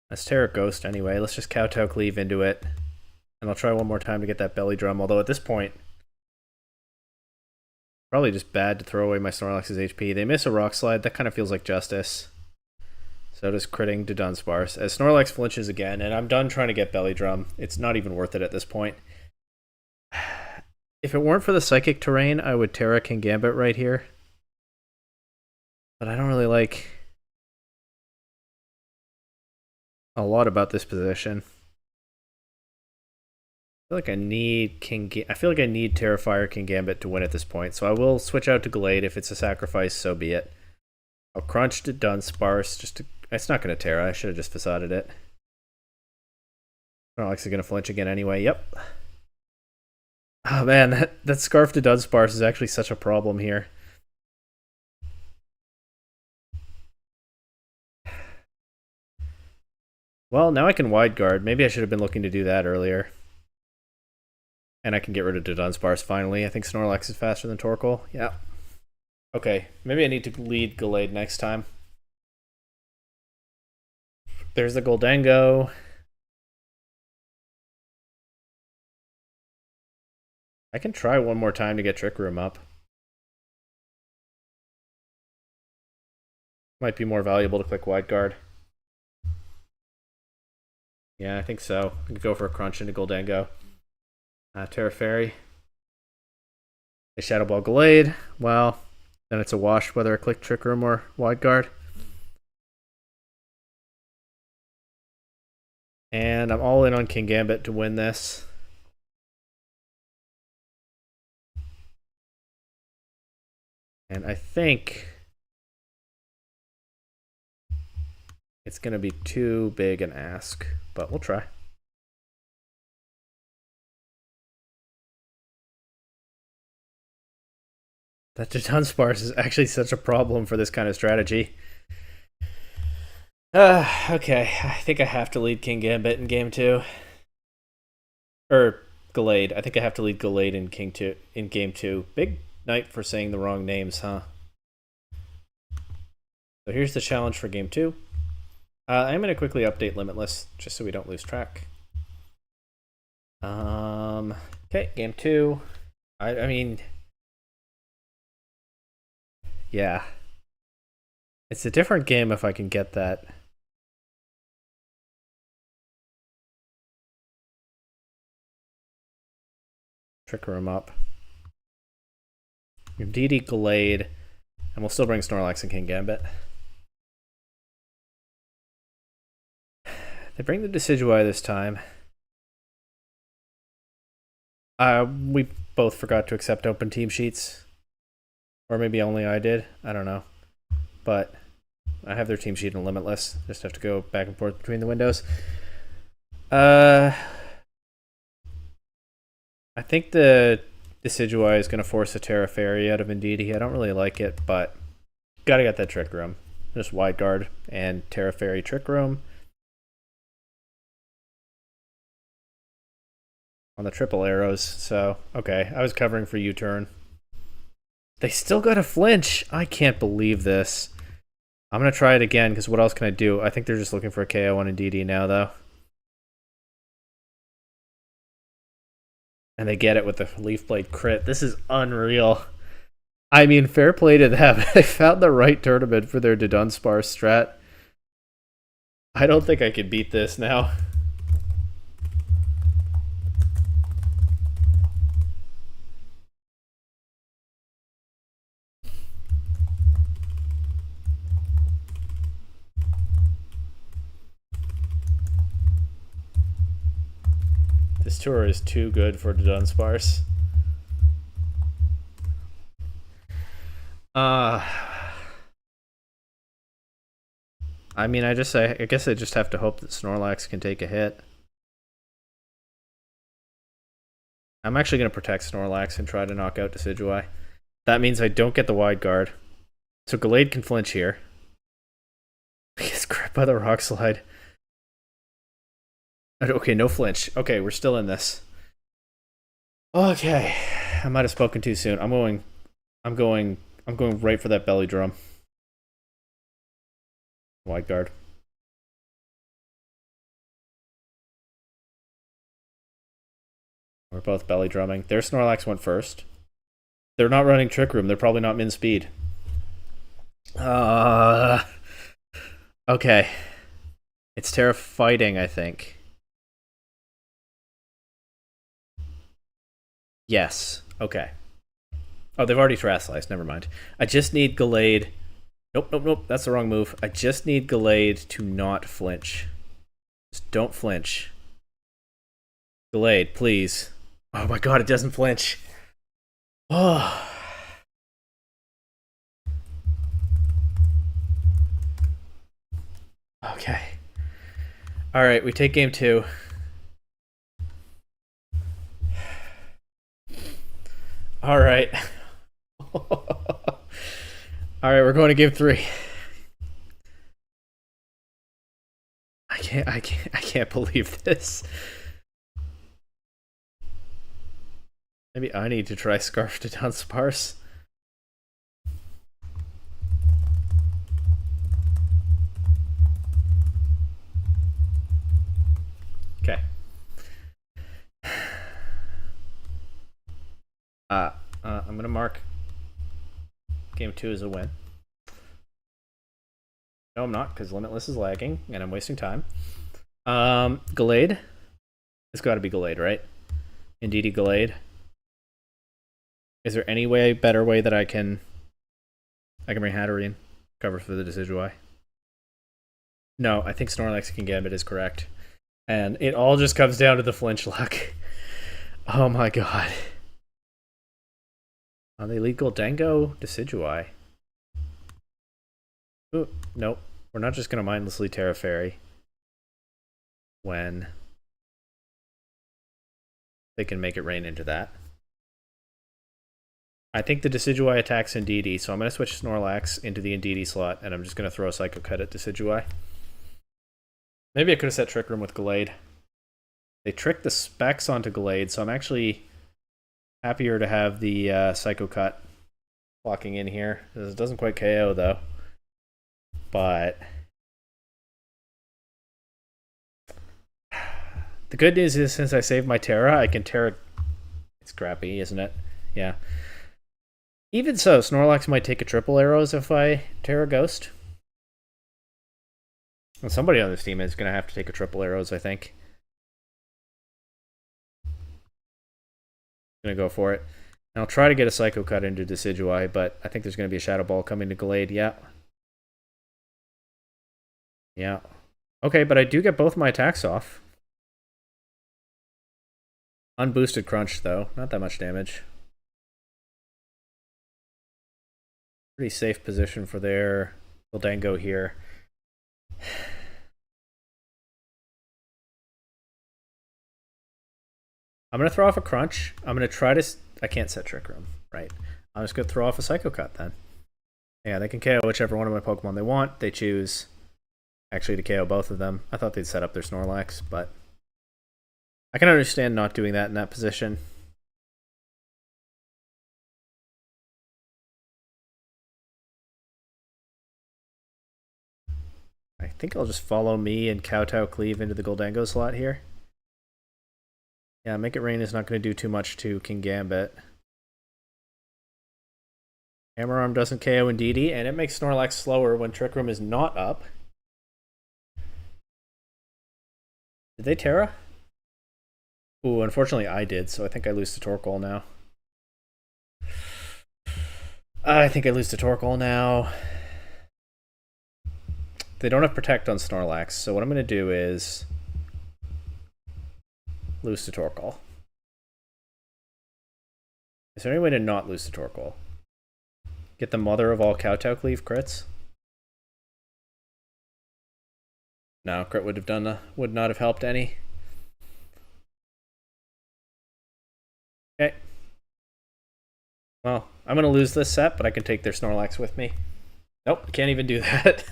That's Terra Ghost anyway. Let's just Kowtow Cleave into it. And I'll try one more time to get that belly drum. Although at this point, probably just bad to throw away my Snorlax's HP. They miss a Rock Slide. That kind of feels like justice. So does critting to Dunsparce. As Snorlax flinches again, and I'm done trying to get belly drum. It's not even worth it at this point. If it weren't for the Psychic Terrain, I would Terra King Gambit right here. But I don't really like a lot about this position. I feel like I need Terrifier King Gambit to win at this point. So I will switch out to Glade. If it's a sacrifice, so be it. I'll crunch to Dunsparce just to... it's not going to Terra. I should have just facaded it. Snorlax is going to flinch again anyway. Yep. Oh man, that Scarf to Dunsparce is actually such a problem here. Well, now I can Wide Guard. Maybe I should have been looking to do that earlier. And I can get rid of Dunsparce finally. I think Snorlax is faster than Torkoal. Yeah. Okay, maybe I need to lead Gallade next time. There's the Goldengo. I can try one more time to get Trick Room up. Might be more valuable to click Wide Guard. Yeah, I think so. I could go for a crunch into Goldengo. Terra Fairy. A Shadow Ball Gallade. Well, then it's a wash whether I click Trick Room or Wide Guard. And I'm all in on King Gambit to win this. And I think it's going to be too big an ask, but we'll try. That Dunsparce is actually such a problem for this kind of strategy. Okay, I think I have to lead King Gambit in game 2. Or Gallade. I think I have to lead Gallade in game 2. Big night for saying the wrong names, huh? So here's the challenge for game 2. I'm going to quickly update Limitless, just so we don't lose track. Okay, game 2. I mean... yeah. It's a different game if I can get that. Trick Room up. Indeedee Gallade. And we'll still bring Snorlax and King Gambit. They bring the Decidueye this time. We both forgot to accept open team sheets. Or maybe only I did. I don't know. But I have their team sheet in Limitless. Just have to go back and forth between the windows. I think the Decidueye is going to force a Terra Fairy out of Indeedee. I don't really like it, but gotta get that Trick Room. Just Wide Guard and Terra Fairy Trick Room. On the triple arrows, so okay, I was covering for U-turn. They still got a flinch. I can't believe this. I'm gonna try it again because what else can I do? I think they're just looking for a KO on DD now, though. And they get it with the Leaf Blade crit. This is unreal. I mean, fair play to them. They found the right tournament for their Dudunsparce strat. I don't think I can beat this now. This tour is too good for Dudunsparce. I mean, I guess I just have to hope that Snorlax can take a hit. I'm actually going to protect Snorlax and try to knock out Decidueye. That means I don't get the Wide Guard. So Gallade can flinch here. He gets grabbed by the Rock Slide. Okay, no flinch. Okay, we're still in this. Okay, I might have spoken too soon. I'm going right for that belly drum. Wide Guard. We're both belly drumming. Their Snorlax went first. They're not running Trick Room. They're probably not min speed. Okay. It's Terra fighting, I think. Yes. Okay. Oh, they've already Terrasalized. Never mind. I just need Gallade. Nope. That's the wrong move. I just need Gallade to not flinch. Just don't flinch. Gallade, please. Oh my god, it doesn't flinch. Oh. Okay. Alright, we take game 2. Alright. Alright, we're going to game 3. I can't believe this. Maybe I need to try Scarf to Dunsparce. Okay. I'm gonna mark game 2 as a win. No, I'm not, because Limitless is lagging and I'm wasting time. Gallade. It's got to be Gallade, right? Indeedy Gallade. Is there any better way that I can bring Hatterene, cover for the Decidueye? No, I think Snorlax can Gambit is correct. And it all just comes down to the flinch luck. Oh my god. On the lead Goldango, Decidueye. Ooh, nope. We're not just going to mindlessly Terra Fairy when they can make it rain into that. I think the Decidueye attacks Indeedee, so I'm going to switch Snorlax into the Indeedee slot, and I'm just going to throw a Psycho Cut at Decidueye. Maybe I could have set Trick Room with Gallade. They tricked the specs onto Gallade, so I'm actually happier to have the Psycho Cut walking in here. It doesn't quite KO, though. But the good news is, since I saved my Terra, I can Terra... It's crappy, isn't it? Yeah. Even so, Snorlax might take a triple arrows if I Terra Ghost. Well, somebody on this team is going to have to take a triple arrows, I think. Going to go for it. And I'll try to get a Psycho Cut into Decidueye, but I think there's going to be a Shadow Ball coming to Gallade. Yeah. Yeah. Okay, but I do get both my attacks off. Unboosted Crunch, though. Not that much damage. Pretty safe position for their Goldango here. I'm going to throw off a Crunch. I'm going to try to... I can't set Trick Room, right? I'm just going to throw off a Psycho Cut then. Yeah, they can KO whichever one of my Pokemon they want. They choose actually to KO both of them. I thought they'd set up their Snorlax, but I can understand not doing that in that position. I think I'll just follow me and Kowtow Cleave into the Goldango slot here. Yeah, Make It Rain is not going to do too much to King Gambit. Hammer Arm doesn't KO Indeedee, and it makes Snorlax slower when Trick Room is not up. Did they Terra? Ooh, unfortunately I did, so I think I lose to Torkoal now. I think I lose to Torkoal now. They don't have Protect on Snorlax, so what I'm going to do is lose to Torkoal. Is there any way to not lose to Torkoal? Get the mother of all Kowtow Cleave crits? No, crit would not have helped any. Okay. Well, I'm gonna lose this set, but I can take their Snorlax with me. Nope, can't even do that.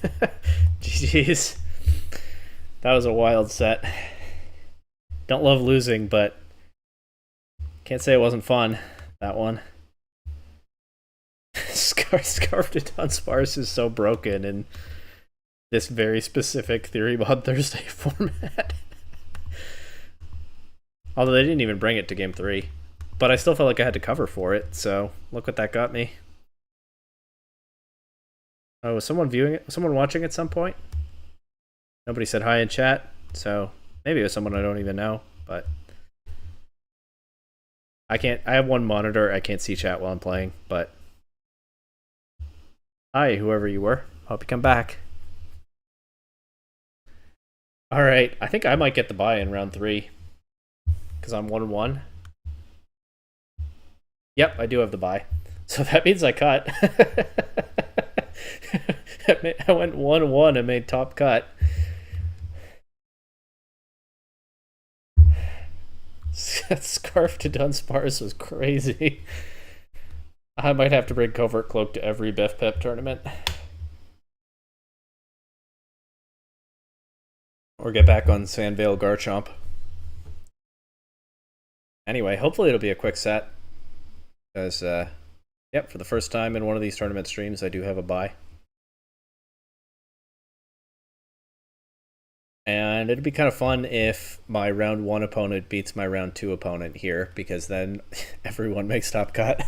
GG's. That was a wild set. Don't love losing, but can't say it wasn't fun, that one. Scarf to Dunsparce is so broken in this very specific Theorymon Thursday format. Although they didn't even bring it to game 3. But I still felt like I had to cover for it, so look what that got me. Oh, was someone viewing it? Was someone watching at some point? Nobody said hi in chat, so maybe it was someone I don't even know, but I have one monitor, I can't see chat while I'm playing, but hi, whoever you were. Hope you come back. Alright, I think I might get the bye in round 3. Because I'm 1-1. Yep, I do have the bye. So that means I cut. I went 1-1 and made top cut. Scarf to Dunsparce was crazy. I might have to bring Covert Cloak to every Biff Pep tournament. Or get back on Sandvale Garchomp. Anyway, hopefully it'll be a quick set. Because, yep, for the first time in one of these tournament streams, I do have a bye. And it'd be kind of fun if my round 1 opponent beats my round 2 opponent here, because then everyone makes top cut.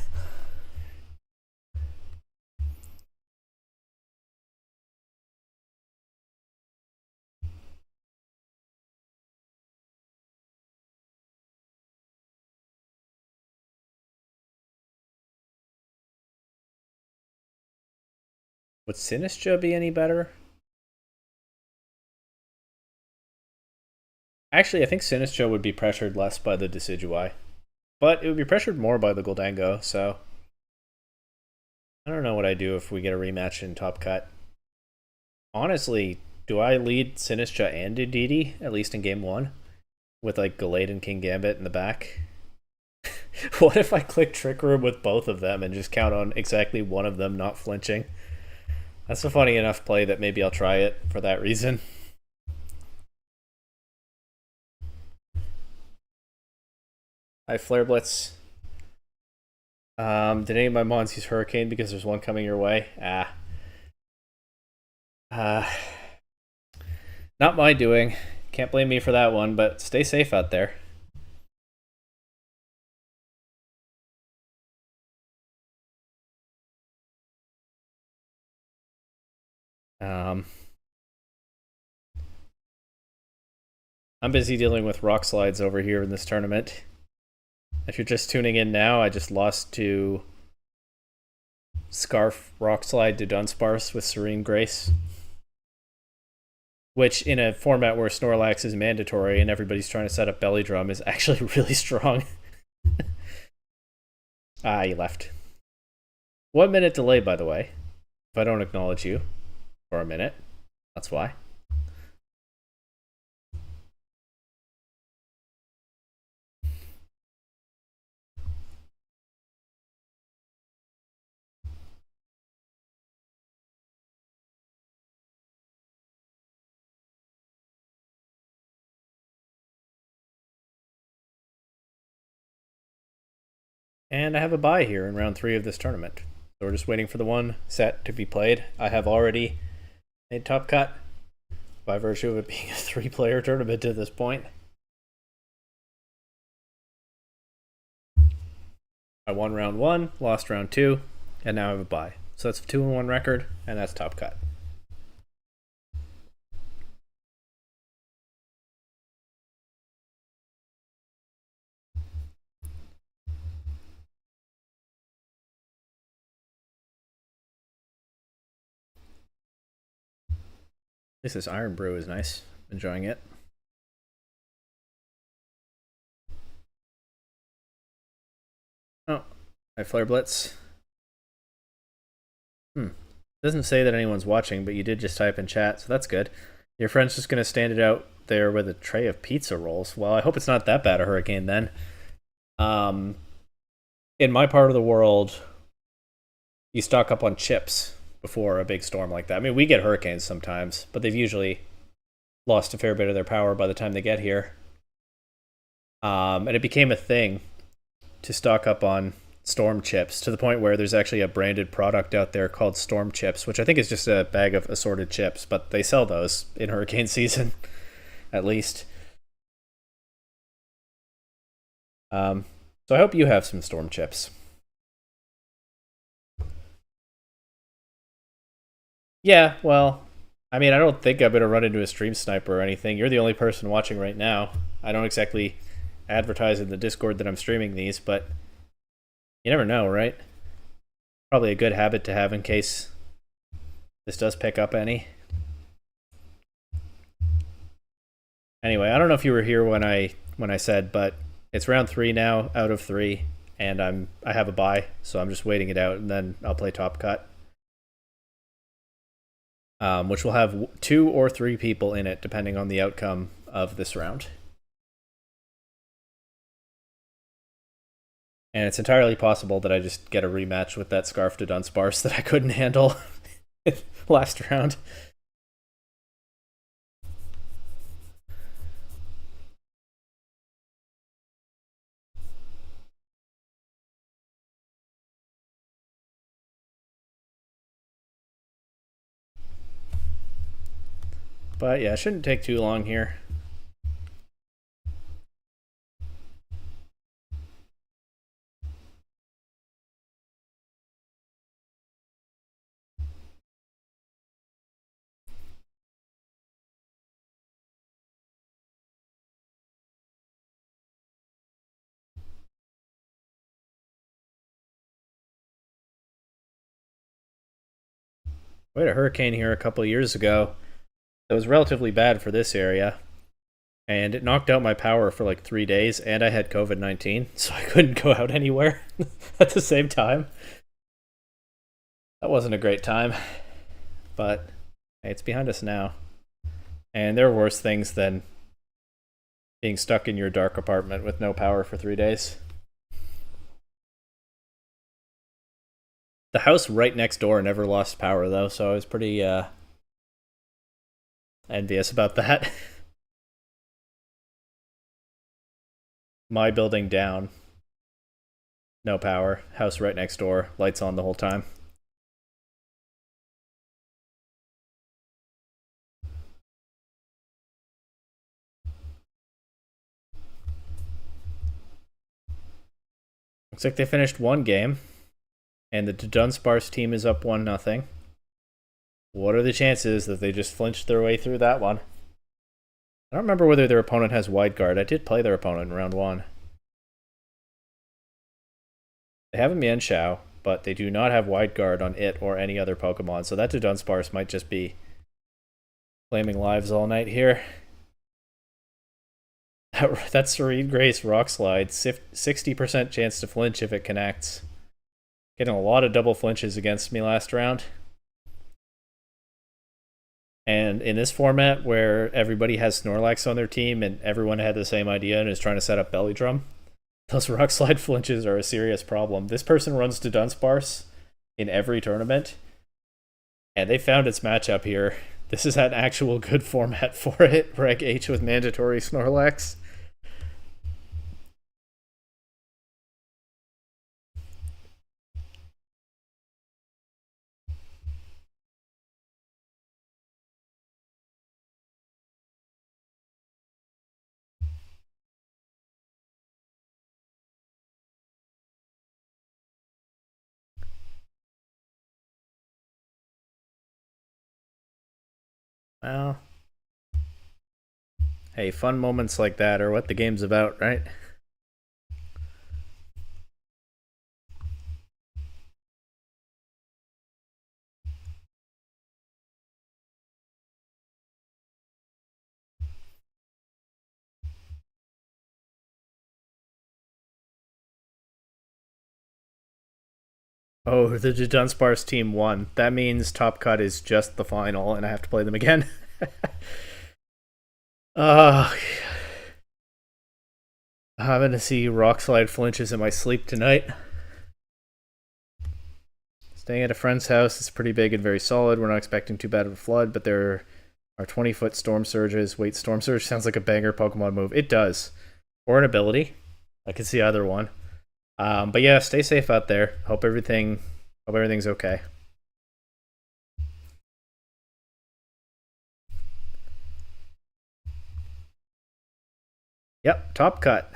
Would Sinistcha be any better? Actually, I think Sinistcha would be pressured less by the Decidueye. But it would be pressured more by the Goldango, so I don't know what I do if we get a rematch in Top Cut. Honestly, do I lead Sinistcha and Indeedee, at least in game 1? With like Gallade and King Gambit in the back? What if I click Trick Room with both of them and just count on exactly one of them not flinching? That's a funny enough play that maybe I'll try it for that reason. Hi, Flare Blitz. Did any of my mons use Hurricane because there's one coming your way? Not my doing. Can't blame me for that one, but stay safe out there. I'm busy dealing with rock slides over here in this tournament. If you're just tuning in now, I just lost to Scarf Rock Slide to Dunsparce with Serene Grace. Which, in a format where Snorlax is mandatory and everybody's trying to set up Belly Drum, is actually really strong. Ah, you left. 1 minute delay, by the way. If I don't acknowledge you for a minute, that's why. And I have a bye here in round 3 of this tournament. So we're just waiting for the one set to be played. I have already made top cut by virtue of it being a 3-player tournament at this point. I won round 1, lost round 2, and now I have a bye. So that's a 2-1 record, and that's top cut. This Iron Brew is nice. Enjoying it. Oh, I Flare Blitz. Doesn't say that anyone's watching, but you did just type in chat, so that's good. Your friend's just going to stand it out there with a tray of pizza rolls. Well, I hope it's not that bad a hurricane then. In my part of the world, you stock up on chips before a big storm like that. I mean, we get hurricanes sometimes, but they've usually lost a fair bit of their power by the time they get here. And it became a thing to stock up on storm chips to the point where there's actually a branded product out there called Storm Chips, which I think is just a bag of assorted chips, but they sell those in hurricane season, at least. So I hope you have some storm chips. Yeah, well, I mean, I don't think I'm going to run into a stream sniper or anything. You're the only person watching right now. I don't exactly advertise in the Discord that I'm streaming these, but you never know, right? Probably a good habit to have in case this does pick up any. Anyway, I don't know if you were here when I said, but it's round 3 now out of 3, and I have a bye, so I'm just waiting it out, and then I'll play top cut, which will have 2 or 3 people in it depending on the outcome of this round. And it's entirely possible that I just get a rematch with that Scarf to Dunsparce that I couldn't handle last round. But yeah, it shouldn't take too long here. We had a hurricane here a couple of years ago that was relatively bad for this area, and it knocked out my power for like 3 days, and I had COVID-19, so I couldn't go out anywhere at the same time. That wasn't a great time, but hey, it's behind us now. And there are worse things than being stuck in your dark apartment with no power for 3 days. The house right next door never lost power, though, so I was pretty envious about that. My building down, no power. House right next door, lights on the whole time. Looks like they finished one game, and the Dunsparce team is up 1-0. What are the chances that they just flinched their way through that one? I don't remember whether their opponent has wide guard. I did play their opponent in round 1. They have a Mienshao, but they do not have wide guard on it or any other Pokemon, so that Dunsparce might just be claiming lives all night here. That Serene Grace Rock Slide, 60% chance to flinch if it connects. Getting a lot of double flinches against me last round. And in this format where everybody has Snorlax on their team and everyone had the same idea and is trying to set up Belly Drum, those Rock Slide flinches are a serious problem. This person runs to Dunsparce in every tournament, and they found its matchup here. This is an actual good format for it. Reg H with mandatory Snorlax. Well, hey, fun moments like that are what the game's about, right? Oh, the Dunsparce team won. That means Top Cut is just the final, and I have to play them again. uh, I'm gonna see Rockslide flinches in my sleep tonight. Staying at a friend's house is pretty big and very solid. We're not expecting too bad of a flood, but there are 20-foot storm surges. Wait, storm surge sounds like a banger Pokemon move. It does. Or an ability. I can see either one. But yeah, stay safe out there. Hope everything's okay. Yep, Top Cut.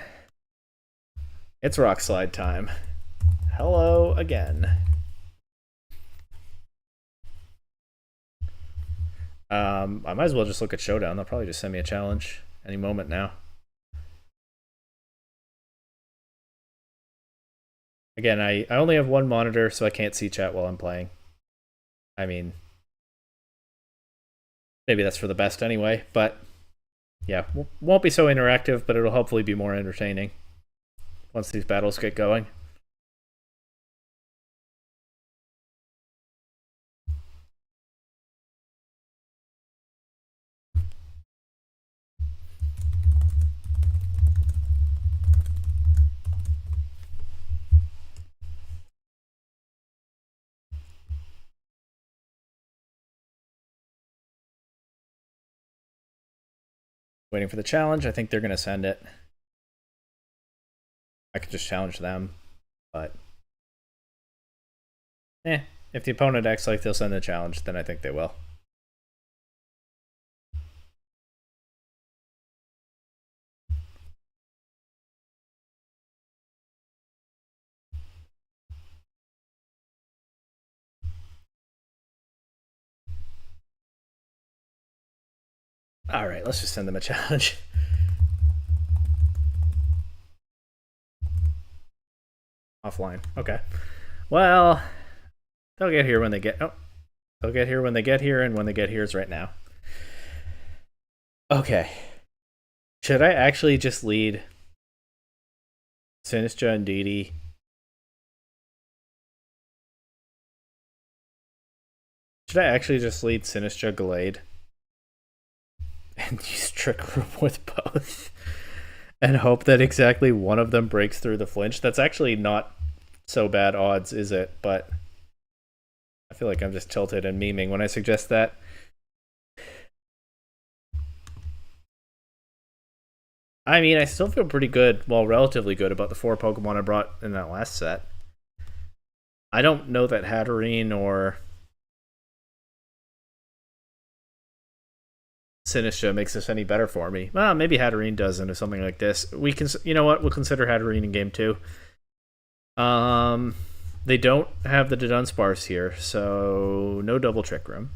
It's Rock Slide time. Hello again. I might as well just look at Showdown. They'll probably just send me a challenge any moment now. Again, I only have one monitor, so I can't see chat while I'm playing. I mean, maybe that's for the best anyway, but yeah, won't be so interactive, but it'll hopefully be more entertaining once these battles get going. Waiting for the challenge. I think they're going to send it. I could just challenge them, but if the opponent acts like they'll send the challenge, then I think they will. All right, let's just send them a challenge. Offline. Okay. Well, they'll get here when they get. Oh, they'll get here when they get here, and when they get here is right now. Okay. Should I actually just lead Sinistra and Didi? Should I actually just lead Sinistra Gallade and use Trick Room with both? And hope that exactly one of them breaks through the flinch? That's actually not so bad odds, is it? But I feel like I'm just tilted and memeing when I suggest that. I mean, I still feel pretty good, well, relatively good about the 4 Pokemon I brought in that last set. I don't know that Hatterene or Sinistra makes this any better for me. Well, maybe Hatterene does into something like this. We can, you know what? We'll consider Hatterene in game 2. They don't have the Dunsparce here, so no double Trick Room.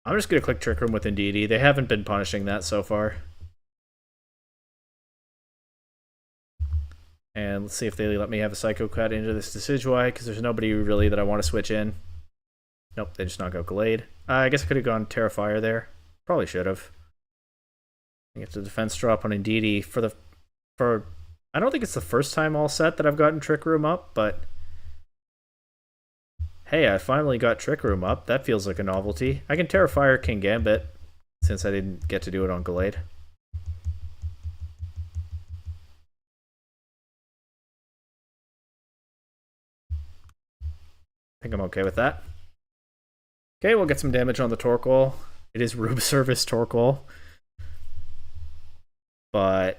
I'm just gonna click Trick Room with Indeedee. They haven't been punishing that so far. And let's see if they let me have a Psycho Cut into this Decidueye, because there's nobody really that I want to switch in. Nope, they just knock out Gallade. I guess I could have gone Terrafire there. Probably should have. I get the defense drop on Indeedee for I don't think it's the first time all set that I've gotten Trick Room up, but hey, I finally got Trick Room up. That feels like a novelty. I can Terrafire King Gambit, since I didn't get to do it on Gallade. I think I'm okay with that. Okay, we'll get some damage on the Torkoal. It is Room Service Torkoal. But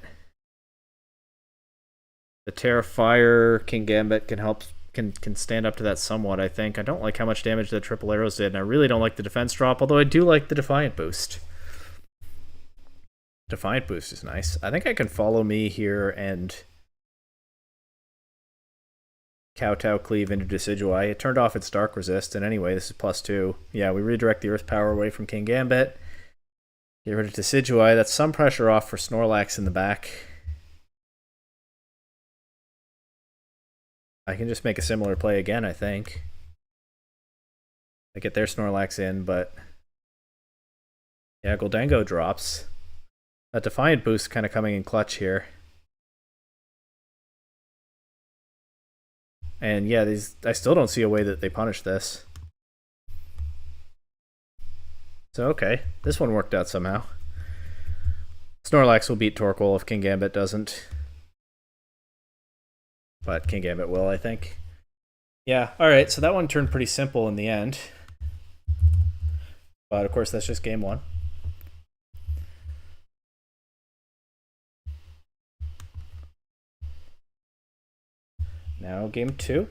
the Terrafire King Gambit can stand up to that somewhat, I think. I don't like how much damage the triple arrows did, and I really don't like the defense drop, although I do like the Defiant boost. Defiant boost is nice. I think I can follow me here and Kowtow Cleave into Decidueye. It turned off its Dark Resist, and anyway, this is +2. Yeah, we redirect the Earth Power away from Kingambit. Get rid of Decidueye. That's some pressure off for Snorlax in the back. I can just make a similar play again, I think. I get their Snorlax in, but yeah, Goldango drops. That Defiant boost kind of coming in clutch here. And yeah, I still don't see a way that they punish this. So okay, this one worked out somehow. Snorlax will beat Torkoal if Kingambit doesn't. But Kingambit will, I think. Yeah, alright, so that one turned pretty simple in the end. But of course, that's just game one. Now game two.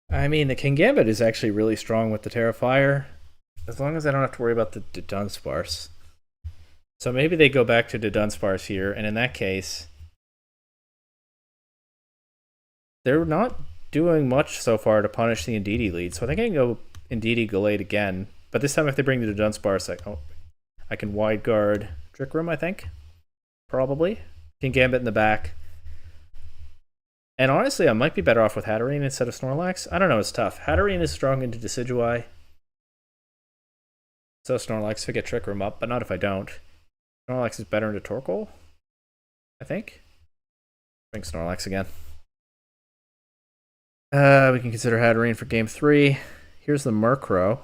I mean, the Kingambit is actually really strong with the Terrifier, as long as I don't have to worry about the Dunsparce. So maybe they go back to the Dunsparce here, and in that case, they're not doing much so far to punish the Indeedee lead. So I think I can go Indeedee Gallade again, but this time if they bring the Dunsparce, I can wide guard Trick Room, I think. Probably. Kingambit in the back. And honestly, I might be better off with Hatterene instead of Snorlax. I don't know, it's tough. Hatterene is strong into Decidueye. So Snorlax if I get Trick Room up, but not if I don't. Snorlax is better into Torkoal, I think. Bring Snorlax again. We can consider Hatterene for game 3. Here's the Murkrow.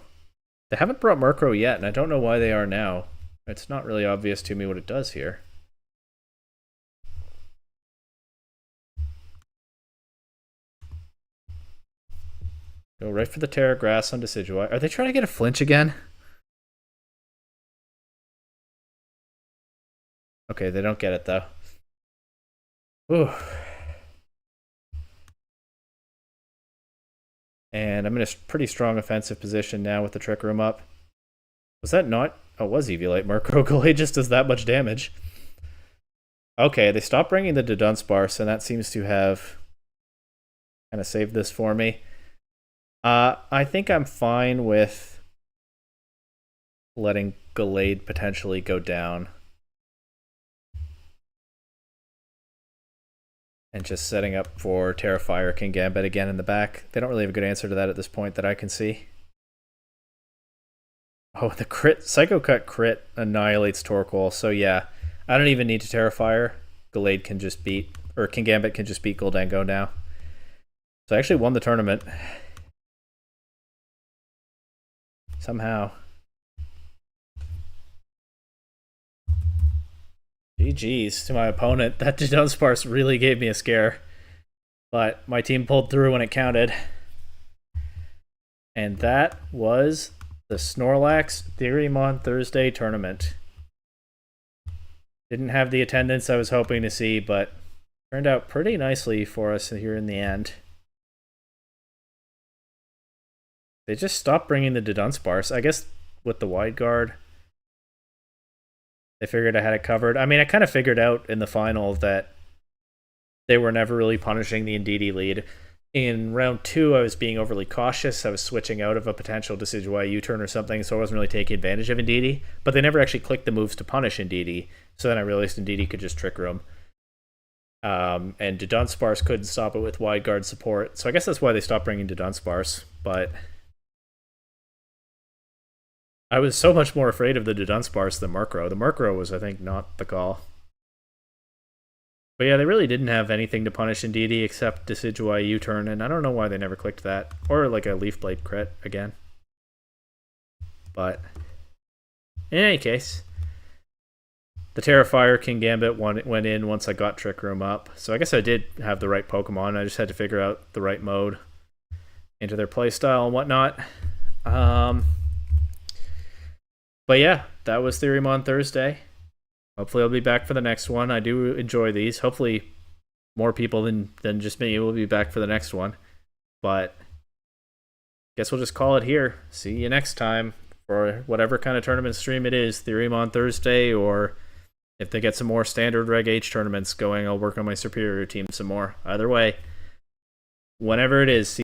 They haven't brought Murkrow yet, and I don't know why they are now. It's not really obvious to me what it does here. Go right for the Terra Grass on Decidueye. Are they trying to get a flinch again? Okay, they don't get it though. Ooh. And I'm in a pretty strong offensive position now with the Trick Room up. Was that not? Oh, it was Eviolite. Murkrow Gallade just does that much damage. Okay, they stopped bringing the Dunsparce, and that seems to have kind of saved this for me. I think I'm fine with letting Gallade potentially go down. And just setting up for Terrifier Kingambit again in the back. They don't really have a good answer to that at this point that I can see. Oh, the crit, Psycho Cut crit annihilates Torkoal. So yeah, I don't even need to Terrifier. Gallade can just beat, or Kingambit can just beat Goldango now. So I actually won the tournament. Somehow. GG's to my opponent. That Dunsparce really gave me a scare. But my team pulled through when it counted. And that was the Snorlax Theorymon Thursday tournament. Didn't have the attendance I was hoping to see, but turned out pretty nicely for us here in the end. They just stopped bringing the Dunsparce. I guess with the wide guard, they figured I had it covered. I mean, I kind of figured out in the final that they were never really punishing the Indeedee lead. In round 2, I was being overly cautious. I was switching out of a potential Decidueye U-turn or something, so I wasn't really taking advantage of Indeedee. But they never actually clicked the moves to punish Indeedee. So then I realized Indeedee could just Trick Room. And Dunsparce couldn't stop it with wide guard support. So I guess that's why they stopped bringing Dunsparce. But I was so much more afraid of the Dunsparce than Murkrow. The Murkrow was, I think, not the call. But yeah, they really didn't have anything to punish Indeedee except Decidueye U-turn, and I don't know why they never clicked that. Or like a Leaf Blade crit again. But in any case, the Terrifier Kingambit went in once I got Trick Room up. So I guess I did have the right Pokemon. I just had to figure out the right mode into their playstyle and whatnot. But yeah, that was Theorymon Thursday. Hopefully I'll be back for the next one. I do enjoy these. Hopefully more people than just me will be back for the next one. But guess we'll just call it here. See you next time for whatever kind of tournament stream it is. Theorymon Thursday or If they get some more standard Reg H tournaments going, I'll work on my superior team some more. Either way, whenever it is,